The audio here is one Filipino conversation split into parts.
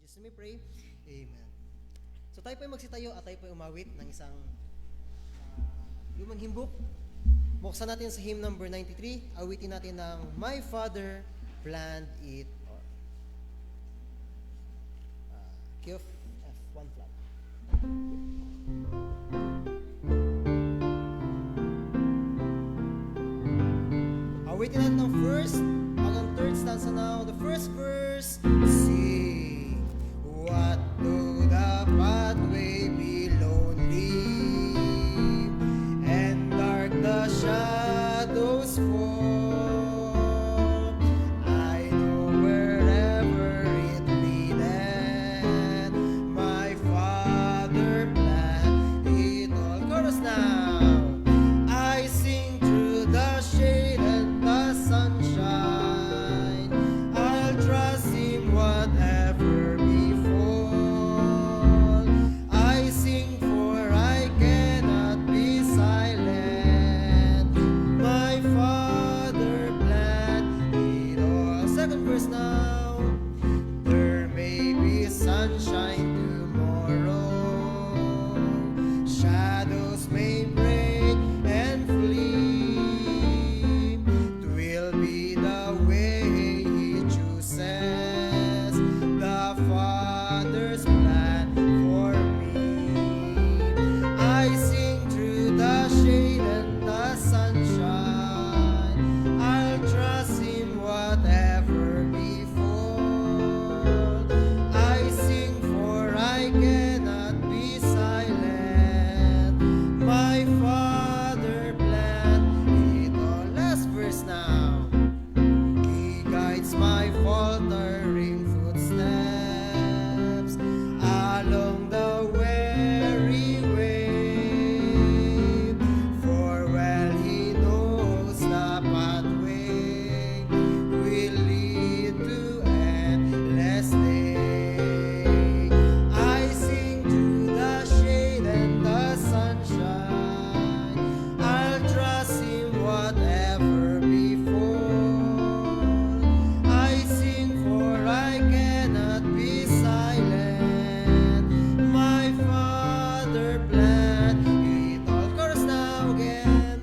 Jesus we pray. Amen. So tayo po ay magsitayo at tayo po ay umawit ng isang lumang himbok. Buksan natin sa hymn number 93. Awitin natin ng My Father Planned It All. Key of F1 flat. Awitin natin ng first hanggang third stanza now. The first verse. Sing, what though the pathway be lonely, and dark the shadows fall, I know wherever it leadeth, my Father planned it all. Chorus now. I sing through the shade and the sunshine, I'll trust Him whatever befall. I sing for I cannot be silent, my Father planned it all. Second verse now. There may be sunshine tomorrow, shadows may break and flee, 'twill be the way He chooses, the Father's plan for me. I sing through the shade and the sunshine, I'll trust Him whatever befall. I sing for I cannot be silent, my Father planned it all. Last verse now. He guides my faltering footsteps along the weary way, for well He knows the pathway will lead to endless day. I sing through the shade and the sunshine, I'll trust Him whatever befall. I sing for I cannot be silent, my Father planned it all. Chorus now again.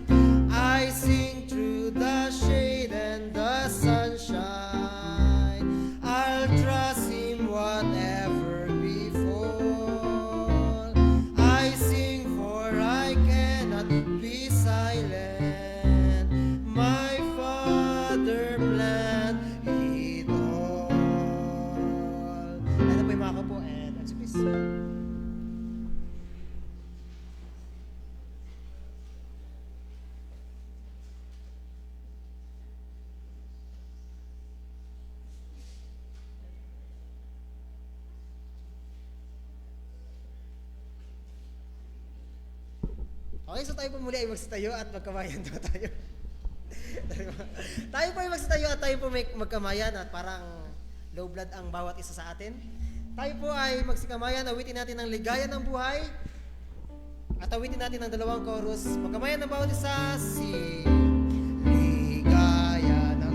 I sing through the shade and the sunshine, I'll trust Him whatever befall. I sing for I cannot be silent, my Father planned it all. Ano po yung mga kapo and let's please. Okay, so tayo po muli ay magsitayo at magkamayan daw tayo. Tayo po ay magsitayo at tayo po may magkamayan at parang low blood ang bawat isa sa atin. Tayo po ay magsikamayan, awitin natin ang ligaya ng buhay at awitin natin ang dalawang chorus. Magkamayan ng bawat isa, si ligaya ng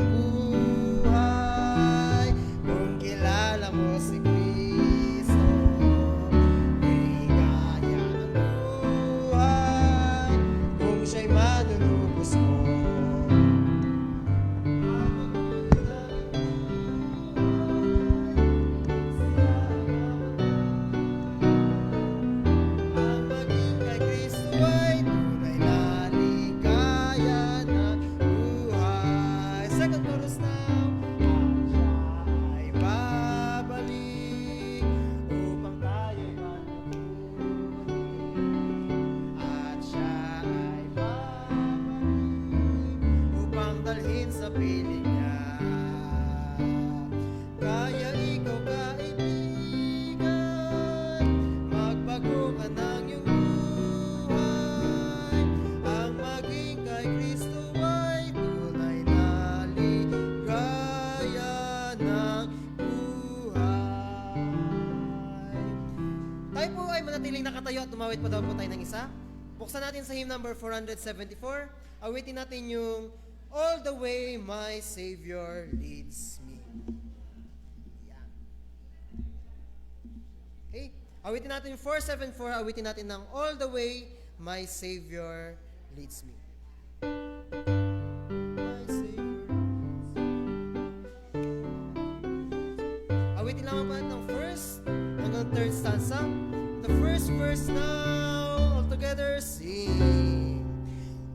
buhay, kung kilala mo si Kristo. Ligaya ng buhay, kung siya'y manunubos mo. Ang maging kay Kristo ay tunay na ligaya ng buhay. Second chorus now. At siya ay babalik upang tayo'y manunubos. At siya ay babalik upang dalhin sa piling niya. Kaya ikaw kaibigan, magbago ka ng iyong buhay. Ang maging kay Kristo ay tunay na ligaya ng buhay. Tayo po ay manatiling nakatayo at tumawid pa daw po tayo ng isa. Buksan natin sa hymn number 474. Awitin natin yung All the Way My Savior Leads Me. Yan. Awitin natin yung 474, awitin natin ng All the Way, My Savior Leads Me. My Savior. Awitin lang pa ng first hanggang third stanza. The first verse now, all together sing.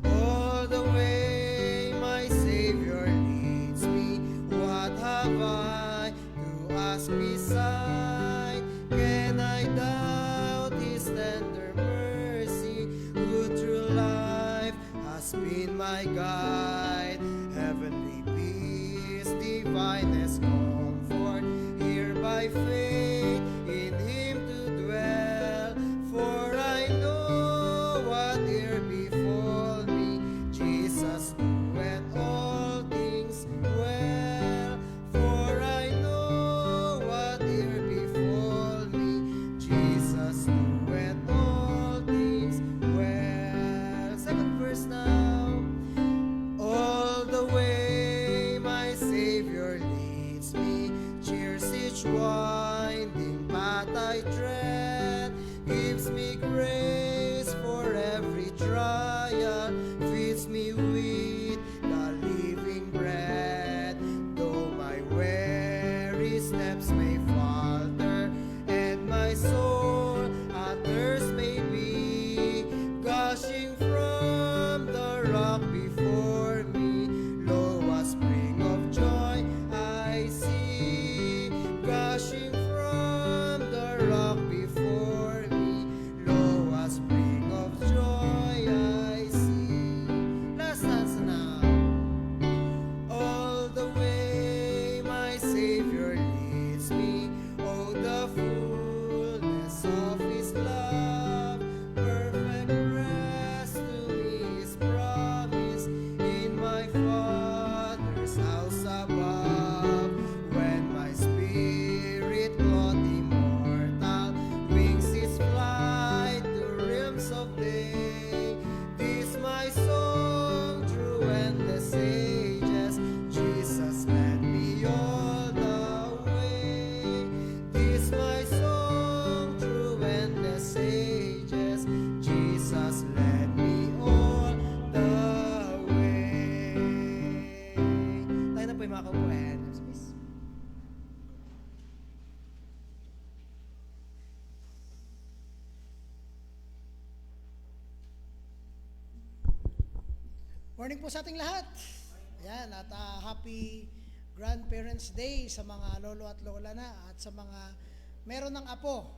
All the way my Savior leads me, what have I to ask beside? Can I doubt His tender mercy, who through life has been my guide? Heavenly peace, divinest comfort, here by faith in Him to dwell. For I know whate'er befall me, Jesus doeth all things well. For I know whate'er befall me, Jesus doeth all things well. Second verse now. All the way my Savior leads me, cheers each winding path I tread, gives me grace for every trial, feeds me with the living bread. Though my weary steps may falter, and my soul at thirst may be, gushing from the rock before me, lo, a spring of joy I see. Gushing from the rock before me, lo, a spring of joy I see. Last stanza now. All the way my Savior leads me, oh, the fullness of His love, perfect rest to me is promised in my Father's house above. When my spirit caught immortal wings its flight to realms of day, this my song through endless ages, Jesus led me all the way. This my song through endless ages, Jesus led me all the way. Tayo na po yung mga kaupuan. Please. Morning po sa ating lahat. Ayan, at happy Grandparents' Day sa mga lolo at lola na at sa mga meron ng apo.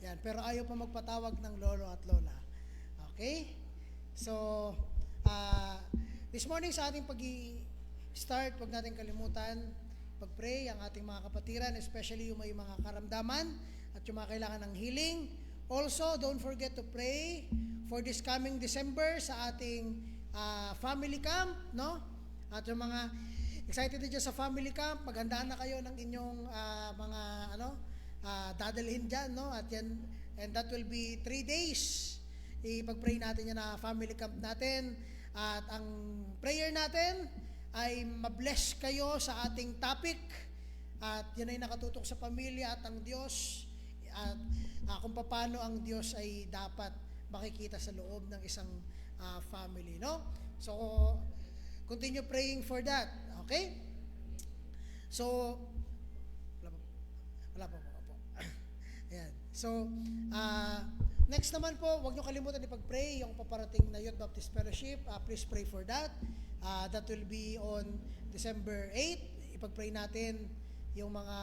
Yan, pero ayaw pa magpatawag ng lolo at lola. Okay? So, this morning sa ating pag-start, huwag natin kalimutan pag-pray ang ating mga kapatiran, especially yung may mga karamdaman at yung mga kailangan ng healing. Also, don't forget to pray for this coming December sa ating family camp, no? At yung mga excited din dyan sa family camp, maghandaan na kayo ng inyong mga dadalhin dyan, no? At yan, and that will be 3 days. Ipag-pray natin yan na family camp natin. At ang prayer natin ay mabless kayo sa ating topic. At yan ay nakatutok sa pamilya at ang Diyos. At kung paano ang Diyos ay dapat makikita sa loob ng isang family, no? So, continue praying for that, okay? So, wala pa po. Ayan. So, next naman po, huwag nyo kalimutan ipag-pray yung paparating na Youth Baptist Fellowship. Please pray for that. That will be on December 8. Ipag-pray natin yung mga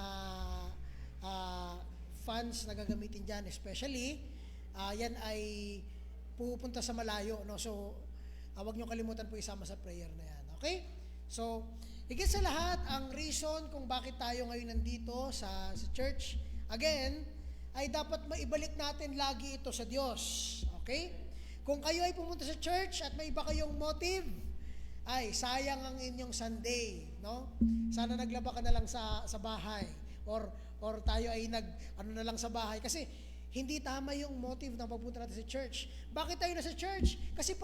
funds na gagamitin dyan, especially. Yan ay pupunta sa malayo, no? So, huwag nyo kalimutan po isama sa prayer na yan. Okay? So, higit sa lahat, ang reason kung bakit tayo ngayon nandito sa church, again, ay dapat maibalik natin lagi ito sa Diyos. Okay? Kung kayo ay pumunta sa church at may iba kayong motive, ay sayang ang inyong Sunday, no? Sana naglaba ka na lang sa bahay or tayo ay na lang sa bahay kasi hindi tama yung motive ng pagpunta natin sa church. Bakit tayo na sa church? Kasi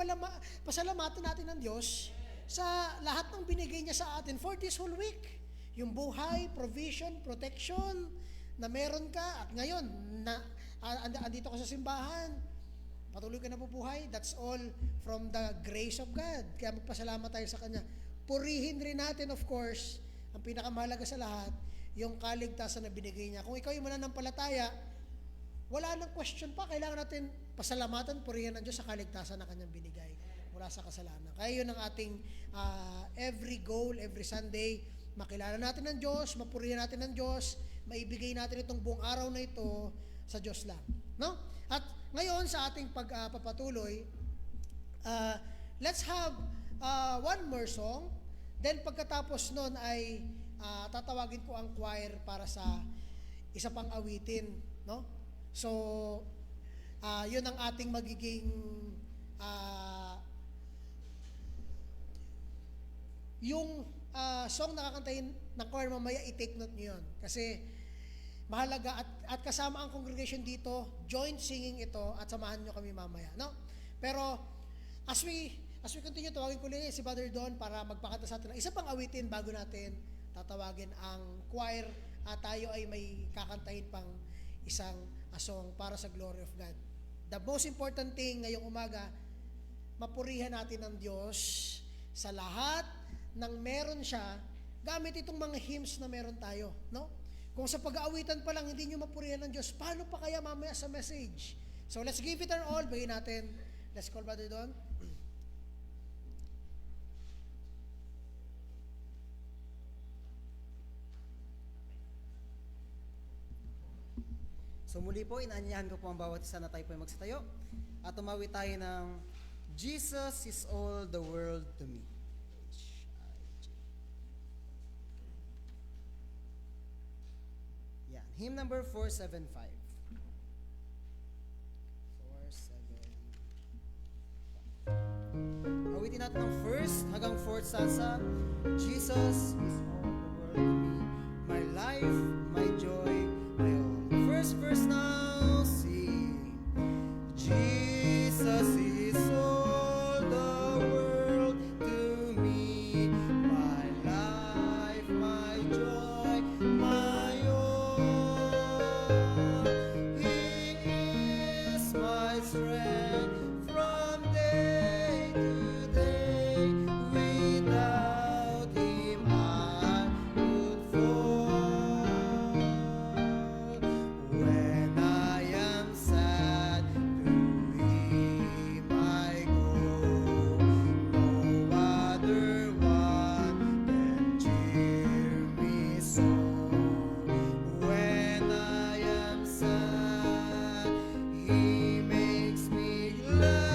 pasalamatan natin ng Diyos sa lahat ng binigay niya sa atin for this whole week. Yung buhay, provision, protection na meron ka at ngayon andito ka sa simbahan, patuloy ka nabubuhay, that's all from the grace of God. Kaya magpasalamat tayo sa Kanya. Purihin rin natin, of course, ang pinakamahalaga sa lahat, yung kaligtasan na binigay niya. Kung ikaw yung mananampalataya, wala nang question pa. Kailangan natin pasalamatan, purihin ng Diyos sa kaligtasan na Kanyang binigay mula sa kasalanan. Kaya yun ang ating every goal, every Sunday, makilala natin ng Diyos, mapurihan natin ng Diyos, maibigay natin itong buong araw na ito sa Diyos lang. No? At ngayon sa ating pagpapatuloy, let's have one more song. Then pagkatapos nun ay tatawagin ko ang choir para sa isa pang awitin. No? So, yun ang ating magiging yung song na kakantahin ng choir mamaya, i-take note nyo yun. Kasi mahalaga at kasama ang congregation dito, joint singing ito at samahan nyo kami mamaya. No? Pero as we continue, tawagin ko ulit si Brother Don para magpakanta sa atin ng isa pang awitin bago natin tatawagin ang choir at tayo ay may kakantahin pang isang song para sa glory of God. The most important thing ngayong umaga, mapurihan natin ng Diyos sa lahat ng meron siya gamit itong mga hymns na meron tayo, no? Kung sa pag-aawitan pa lang hindi nyo mapurihan ng Diyos, paano pa kaya mamaya sa message? So let's give it our all. Bigyan natin. Let's call Brother Don. So muli po, inaanyahan ko po ang bawat isa na tayo po ay magsitayo at tumawi tayo ng Jesus is all the world to me. Yan. Hymn number 475. 475. Awitin natin ang first hanggang fourth stanza. Jesus is all the world to me. My life, my joy, my all. First verse now, sing. Jesus is all the world to me. My life, my joy, my all. He is my strength from day to day. Without Him I would fall. When I am sad, to Him I go. No other one can cheer me so. When I am sad, He makes me glad.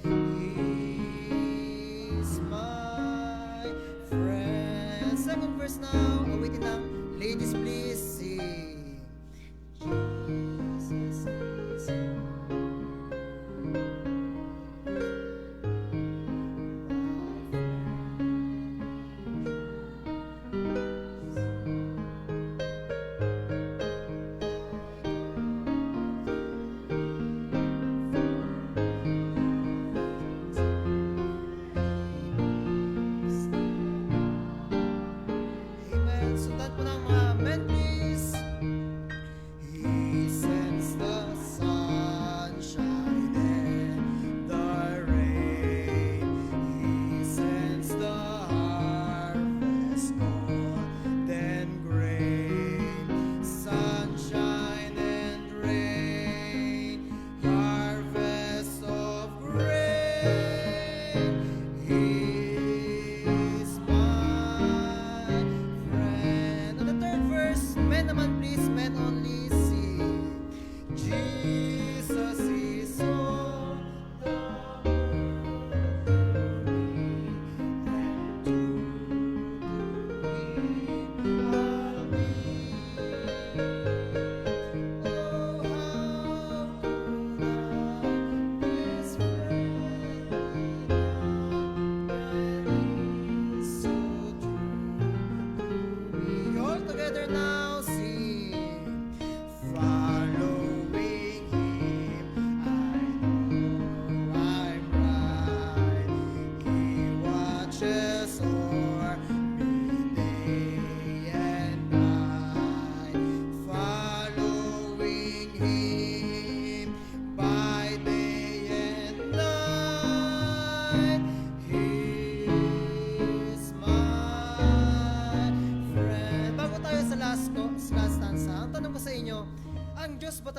He's my friend. Second verse now. Awitin lang. Ladies, please sing. Jesus is Amen.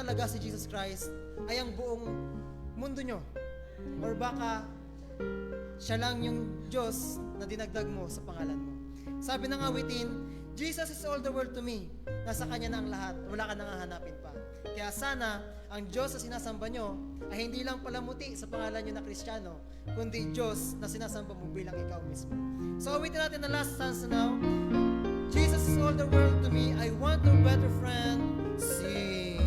talaga si Jesus Christ ay ang buong mundo nyo. Or baka siya lang yung Diyos na dinagdag mo sa pangalan mo. Sabi ng awitin, Jesus is all the world to me. Nasa Kanya na ang lahat. Wala ka nang hahanapin pa. Kaya sana, ang Diyos na sinasamba nyo ay hindi lang palamuti sa pangalan nyo na Kristiyano, kundi Diyos na sinasamba mo bilang ikaw mismo. So awitin natin the last stanza now. Jesus is all the world to me. I want a better friend. Sing.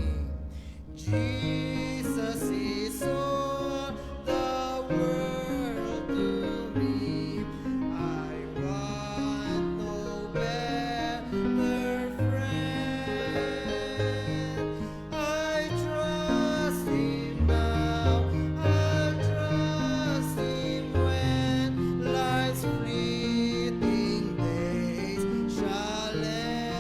Jesus is all the world to me. I want no better friend. I trust Him now. I'll trust Him when life's fleeting days shall end.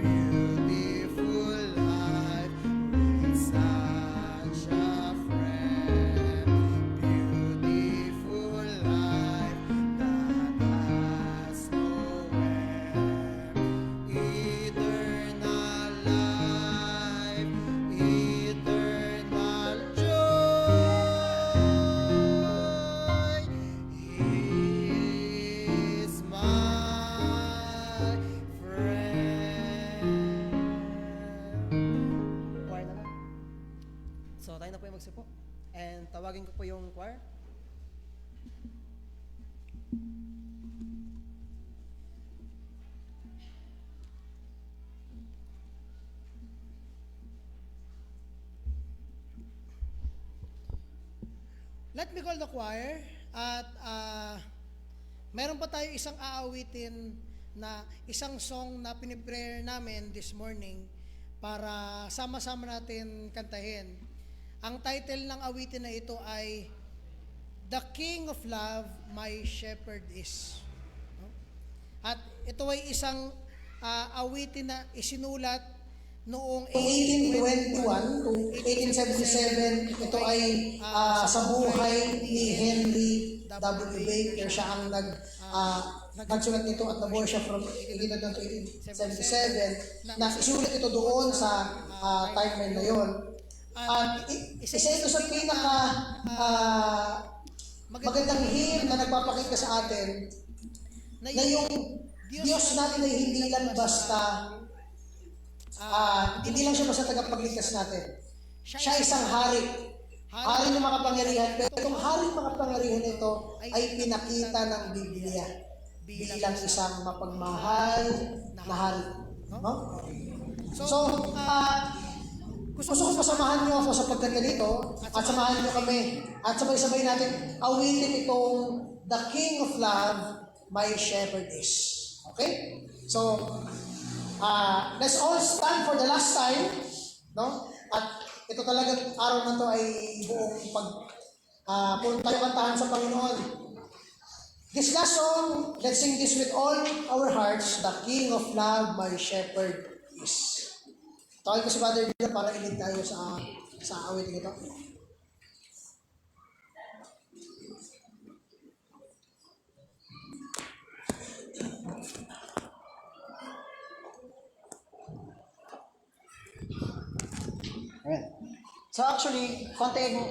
Beautiful life with such a friend. Beautiful life that has no end. Eternal life, eternal joy. He is my friend. Choir naman. So, tayo na po yung magsipo. And tawagin ko po yung choir. Let me call the choir at meron pa tayo isang aawitin na isang song na piniprayer namin this morning para sama-sama natin kantahin. Ang title ng awitin na ito ay The King of Love, My Shepherd Is. No? At ito ay isang awitin na isinulat noong 1821 to 1877. Ito ay sa buhay ni Henry W. Baker. Siya ang nagsulat nito at nabuhay siya from 1821 to 1877 na isulat ito doon sa timeline na yon. At isa ito sa pinaka magandang hymn na nagpapakita sa atin na yung Diyos natin ay hindi lang basta hindi lang siya basta tagapagligtas natin. Siya isang hari. Hari ng makapangyarihan. Pero itong hari ng makapangyarihan ito ay pinakita ng Biblia bilang isang mapagmahal na hari. No? So, gusto ko pasamahan niyo ako sa pagkanta nito at samahan niyo kami at sabay-sabay natin awitin itong The King of Love, My Shepherd Is. Okay? So, let's all stand for the last time, no? At ito talagang araw na to ay buong kung tayo kantahan sa Panginoon. This last song, let's sing this with all our hearts. The King of Love, My Shepherd Is. Tawag ko si Father Dila para ilid tayo sa awitin ito. Ayan. So actually, konting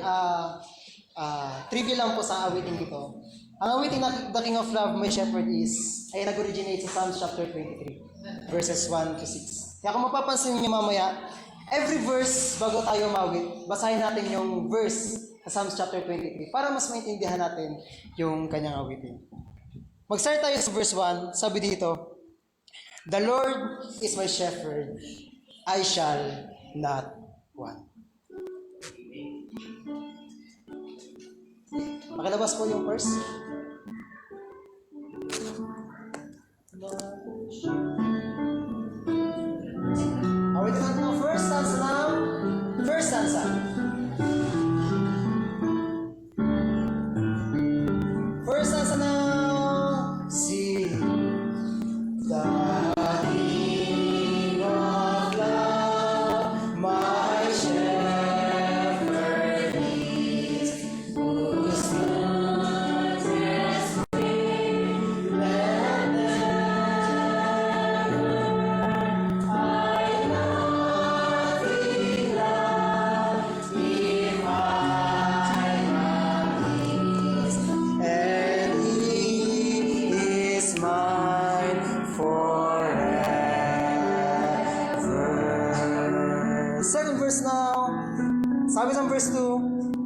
trivia lang po sa awitin dito. Ang awitin na The King of Love, My Shepherd Is ay nag-originate sa Psalms chapter 23, verses 1 to 6. Kaya kung mapapansin niyo mamaya, every verse bago tayo mawit, basahin natin yung verse sa Psalms chapter 23 para mas maintindihan natin yung kanyang awitin. Mag-start tayo sa verse 1. Sabi dito, The Lord is my shepherd, I shall not want. Makilabas po yung verse. Awitin natin ang first stanza now. First stanza. First stanza now. Sing. The King of Love, my shepherd is, whose love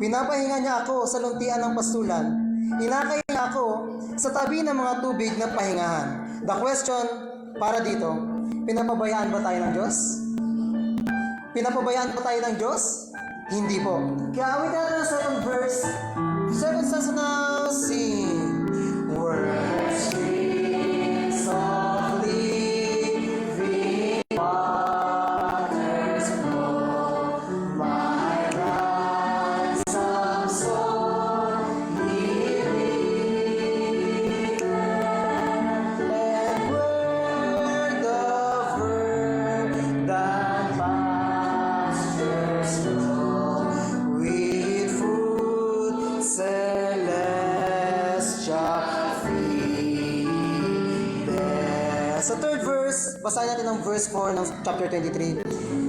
Pinapahinga niya ako sa luntian ng pastulan. Inakay niya ako sa tabi ng mga tubig na pahingahan. The question para dito, pinapabayaan ba tayo ng Diyos? Pinapabayaan ba tayo ng Diyos? Hindi po. Kaya awit natin ang second verse. Second says now, sing. Words softly, living waters flow. My ransom soul, living and word of verdant pastures flow with food celestial feed. Sa third verse, basahin natin ang verse 4 ng chapter 23.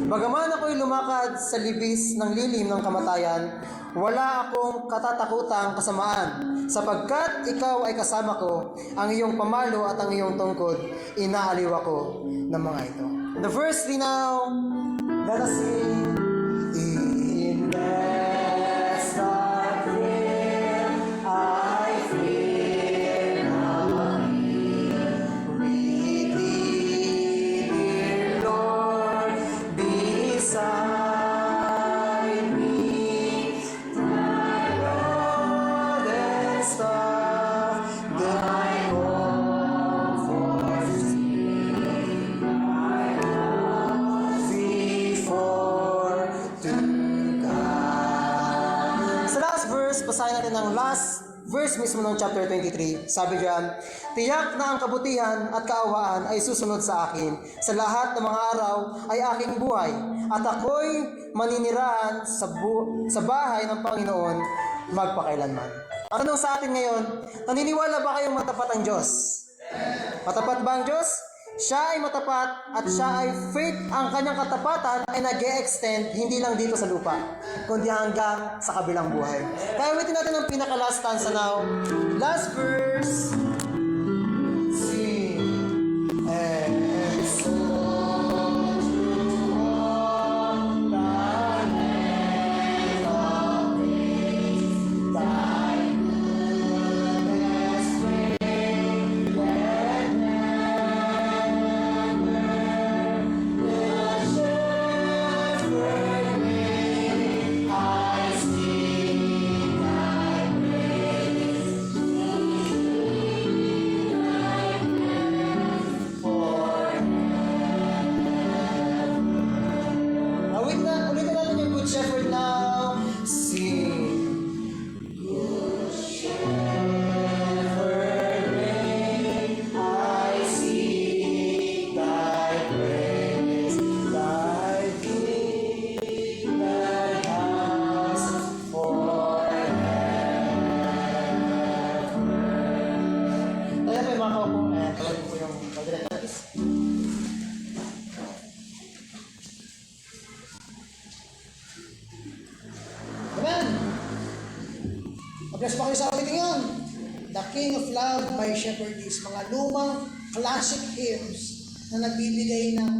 Bagaman ako'y lumakad sa libis ng lilim ng kamatayan, wala akong katatakutang kasamaan, sapagkat ikaw ay kasama ko, ang iyong pamalo at ang iyong tungkod, inaaliw ako ng mga ito. The verse 3 now, let us sing. In death's dark veil, I fear not evil. With thee, dear Lord, beside me, thy rod and staff, thy comfort before to God. Sa last verse, basahin natin ang last verse mismo ng chapter 23. Sabi diyan, tiyak na ang kabutihan at kaawaan ay susunod sa akin. Sa lahat ng mga araw ay aking buhay. At ako'y maninirahan sa bahay ng Panginoon magpakailanman. Ang tanong sa atin ngayon, naniniwala ba kayong matapat ang Diyos? Matapat ba ang Diyos? Siya ay matapat at siya ay faith. Ang kanyang katapatan ay nag-e-extend hindi lang dito sa lupa, kundi hanggang sa kabilang buhay. Kaya ulitin natin ang pinaka-last stanza now. Last verse. Sing. And so on thy name of grace, thy goodness great, and ulitin natin yung Good Shepherd now. Sing. Good Shepherd, I seek thy praise, thy kingdom has forever. Kaya po yung mga kaupo, tawagin po yung pag-directors. Amen! Mag-bless pa kayo sa awiting yun. The King of Love by Shepherdess. Mga lumang classic hymns na nagbibigay ng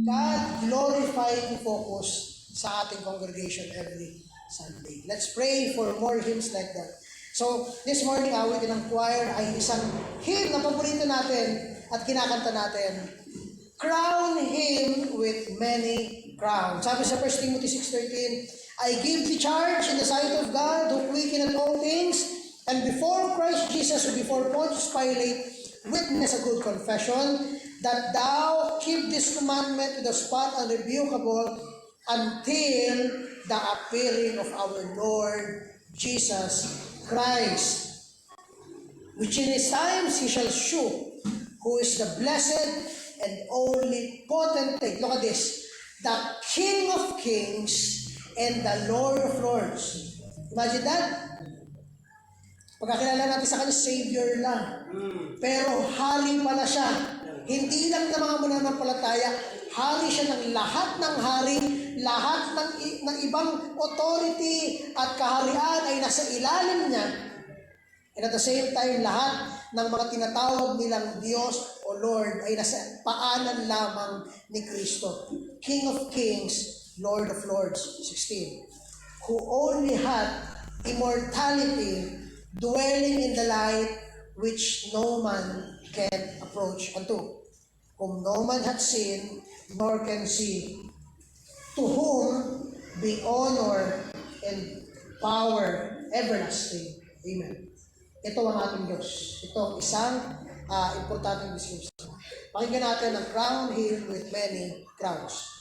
God-glorifying focus sa ating congregation every Sunday. Let's pray for more hymns like that. So, this morning, awitin ng choir ay isang hymn na paborito natin at kinakanta natin. Crown him with many crowns. Sabi sa 1 Timothy 6:13, I give thee charge in the sight of God who quickeneth all things, and before Christ Jesus, who before Pontius Pilate, witness a good confession, that thou keep this commandment with a spot unrebukable until the appearing of our Lord Jesus Christ, which in his times he shall shew, who is the blessed and only potentate. Look at this. The King of Kings and the Lord of Lords. Imagine that. Pagkakilala natin sa kanya, Savior lang. Pero hari pala siya. Hindi lang ng mga mananampalataya. Hari siya ng lahat ng hari. Lahat ng ibang authority at kaharian ay nasa ilalim niya. And at the same time, lahat ng mga tinatawag nilang Diyos o Lord ay nasa paanan lamang ni Kristo. King of Kings, Lord of Lords. 16. who only had immortality, dwelling in the light which no man can approach unto, whom no man hath seen, nor can see, to whom be honor and power everlasting. Amen. Ito ang ating Diyos. Ito ang isang importanteng discourse. Pakinggan natin ang crown him with many crowns.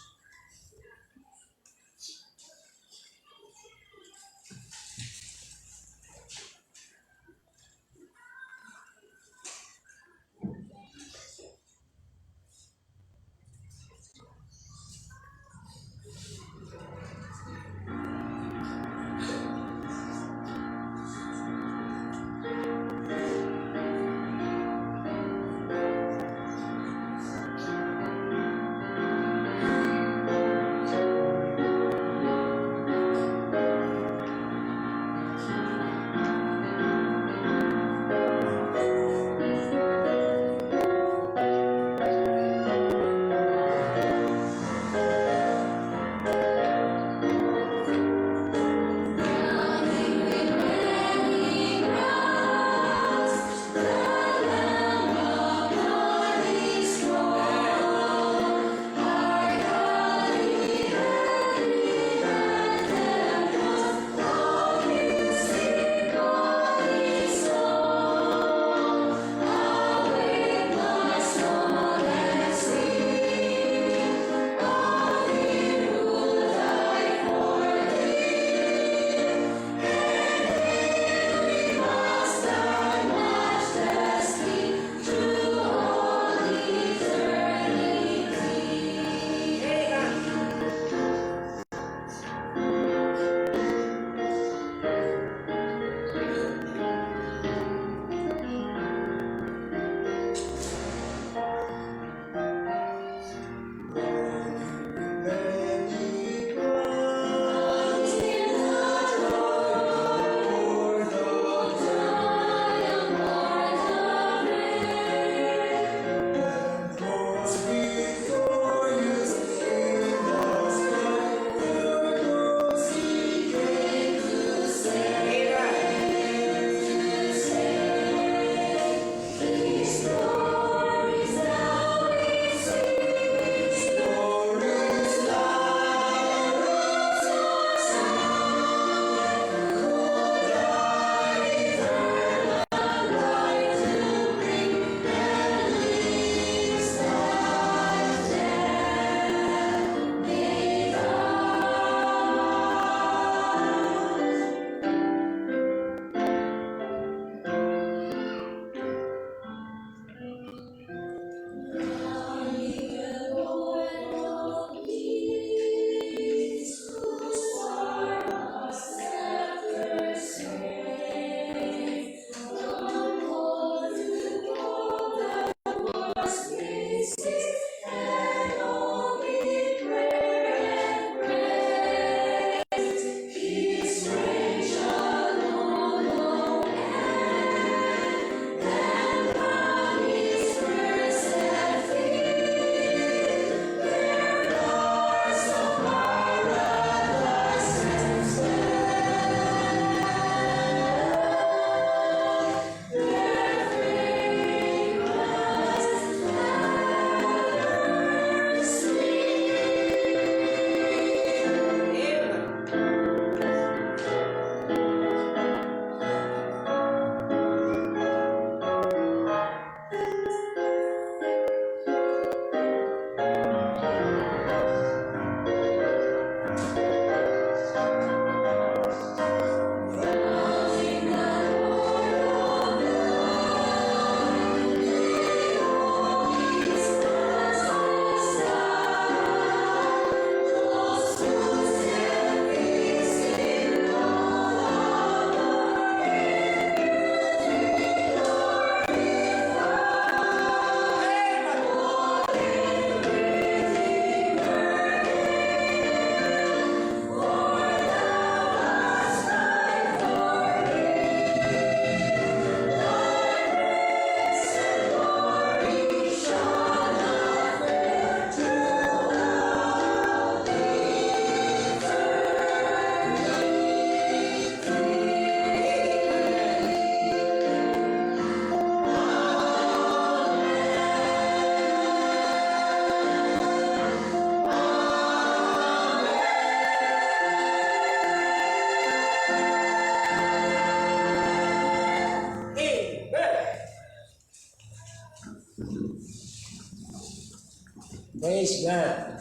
Praise God.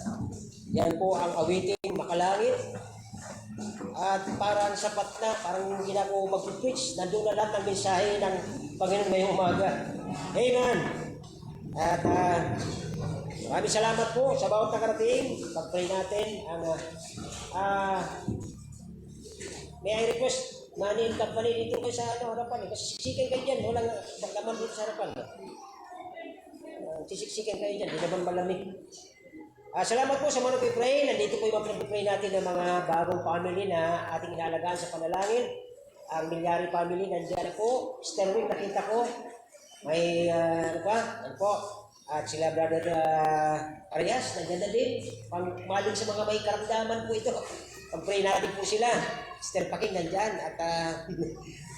Yan po ang awiting makalangit. At parang sapat na, parang hindi na ako mag-preach. Nandun na lahat ng mensahe ng Panginoon ngayong umaga. Amen. At maraming salamat po sa bawat nakarating. Pag-pray natin ang may I request Manny Company dito kayo sa harapan. Kasi siksikan kayo dyan. Walang maglaman dito sa harapan. Sisiksikan kayo dyan. Hindi naman malamig. Salamat po sa mga nag-pray. Nandito po yung mag-pray natin ng mga bagong family na ating inalagaan sa panalangin. Ang Milyari family, nandiyan ako. Sterling, nakita ko. May, ano po. At sila brother Arias, nandiyan na din. Pangmaling sa mga may karamdaman po ito. Pag-pray natin po sila. Sister Paking nandyan. At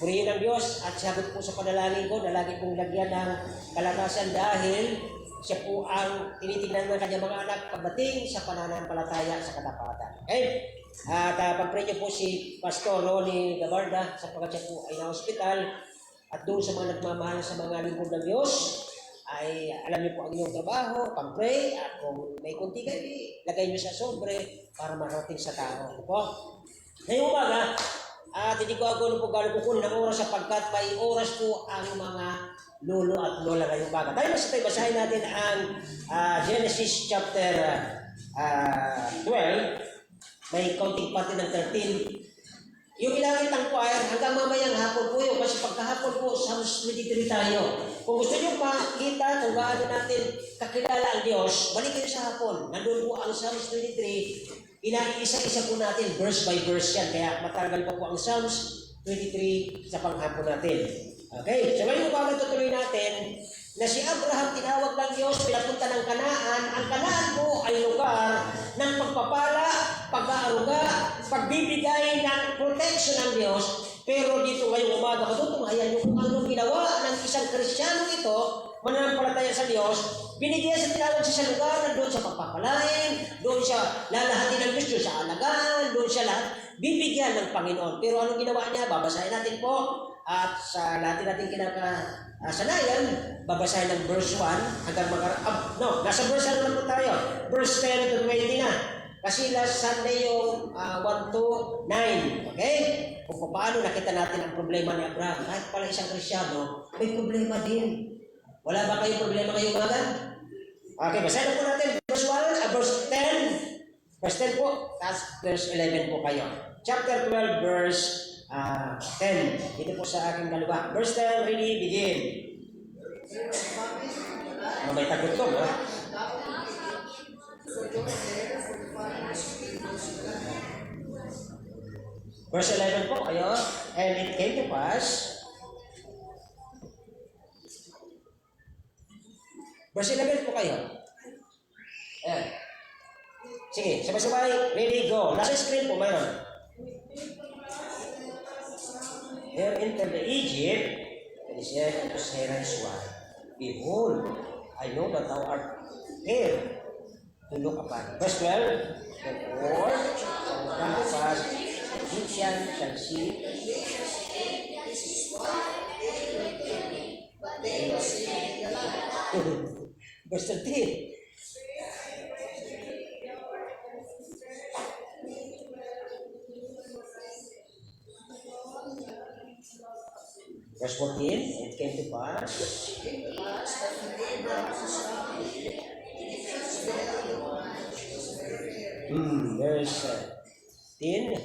purihin ng Diyos. At sagot po sa panalangin ko na lagi pong lagyan ng kalakasan dahil siya po ang tinitingnan ng kanyang mga anak pagdating sa pananampalataya sa katapatan. Okay? At pag-pray niyo po si Pastor Ronnie Gabarda sapagkat siya po ay na-hospital at doon sa mga nagmamahal sa mga lingkod ng Diyos ay alam niyo po ang inyong trabaho, pag-pray at kung may kunti kayo, lagay niyo sa sobre para marating sa tao. Po? Ngayong umaga, at hindi ko ako po gano'n kukunin ng oras sapagkat may oras po ang mga lolo at lola ngayong umaga. Tayo basahin natin ang Genesis chapter 12. May counting pati ng 13. Yung ilangit ng choir, hanggang mamayang hapon po yun. Kasi pagkahapon po, Psalms 23 tayo. Kung gusto nyo makita kung gaano natin kakilala ang Diyos, balik kayo sa hapon. Nandun po ang Psalms 23. Inaisa-isa po natin, verse by verse yan. Kaya matagal pa po ang Psalms 23 sa panghapon natin. Okay, so ngayon umaga tutuloy natin na si Abraham tinawag ng Diyos, pinapunta ng Kanaan. Ang Kanaan po ay lugar ng pagpapala, pag-aaruga, pagbibigay ng protection ng Diyos. Pero dito ngayong umaga, matutunghayan nyo kung anong ginawa ng isang Kristiyano ito, mananampalataya sa Diyos, binigyan sa tinawag siya sa lugar na doon siya pagpapalain, doon siya lalahatin ng Diyos, doon siya alagaan, doon siya lahat bibigyan ng Panginoon. Pero anong ginawa niya? Babasahin natin po. At sa lahat natin kinakasanayan, babasahin ng verse 1 hanggang nasa verse 1 na po tayo. Verse 10 to 20 na. Kasi last Sunday yung 1 to 9. Okay? Kung paano nakita natin ang problema ni Abraham. Kahit pala isang Kristyano, may problema din. Wala ba kayong problema ngayong umaga? Okay, basahin na po natin. Verse 1, verse 10. Verse 10 po, tapos verse 11 po kayo. Chapter 12, verse 10. Dito po sa aking kaliwa. Verse 10, ready, begin. May tagutong, ha? Verse 11 po kayo. And it came to pass. Verse 11 po kayo. Ayan. Sige, sabay-sabay. Ready, go. Nasa screen po, mayroon. Here entered the Egypt, and he said unto Sarah's wife, Behold, I know that thou art fair to look upon. Verse 12, therefore shall it come to pass, the Egyptian shall see. Verse 13. Verse 14, it came to pass. Verse 10.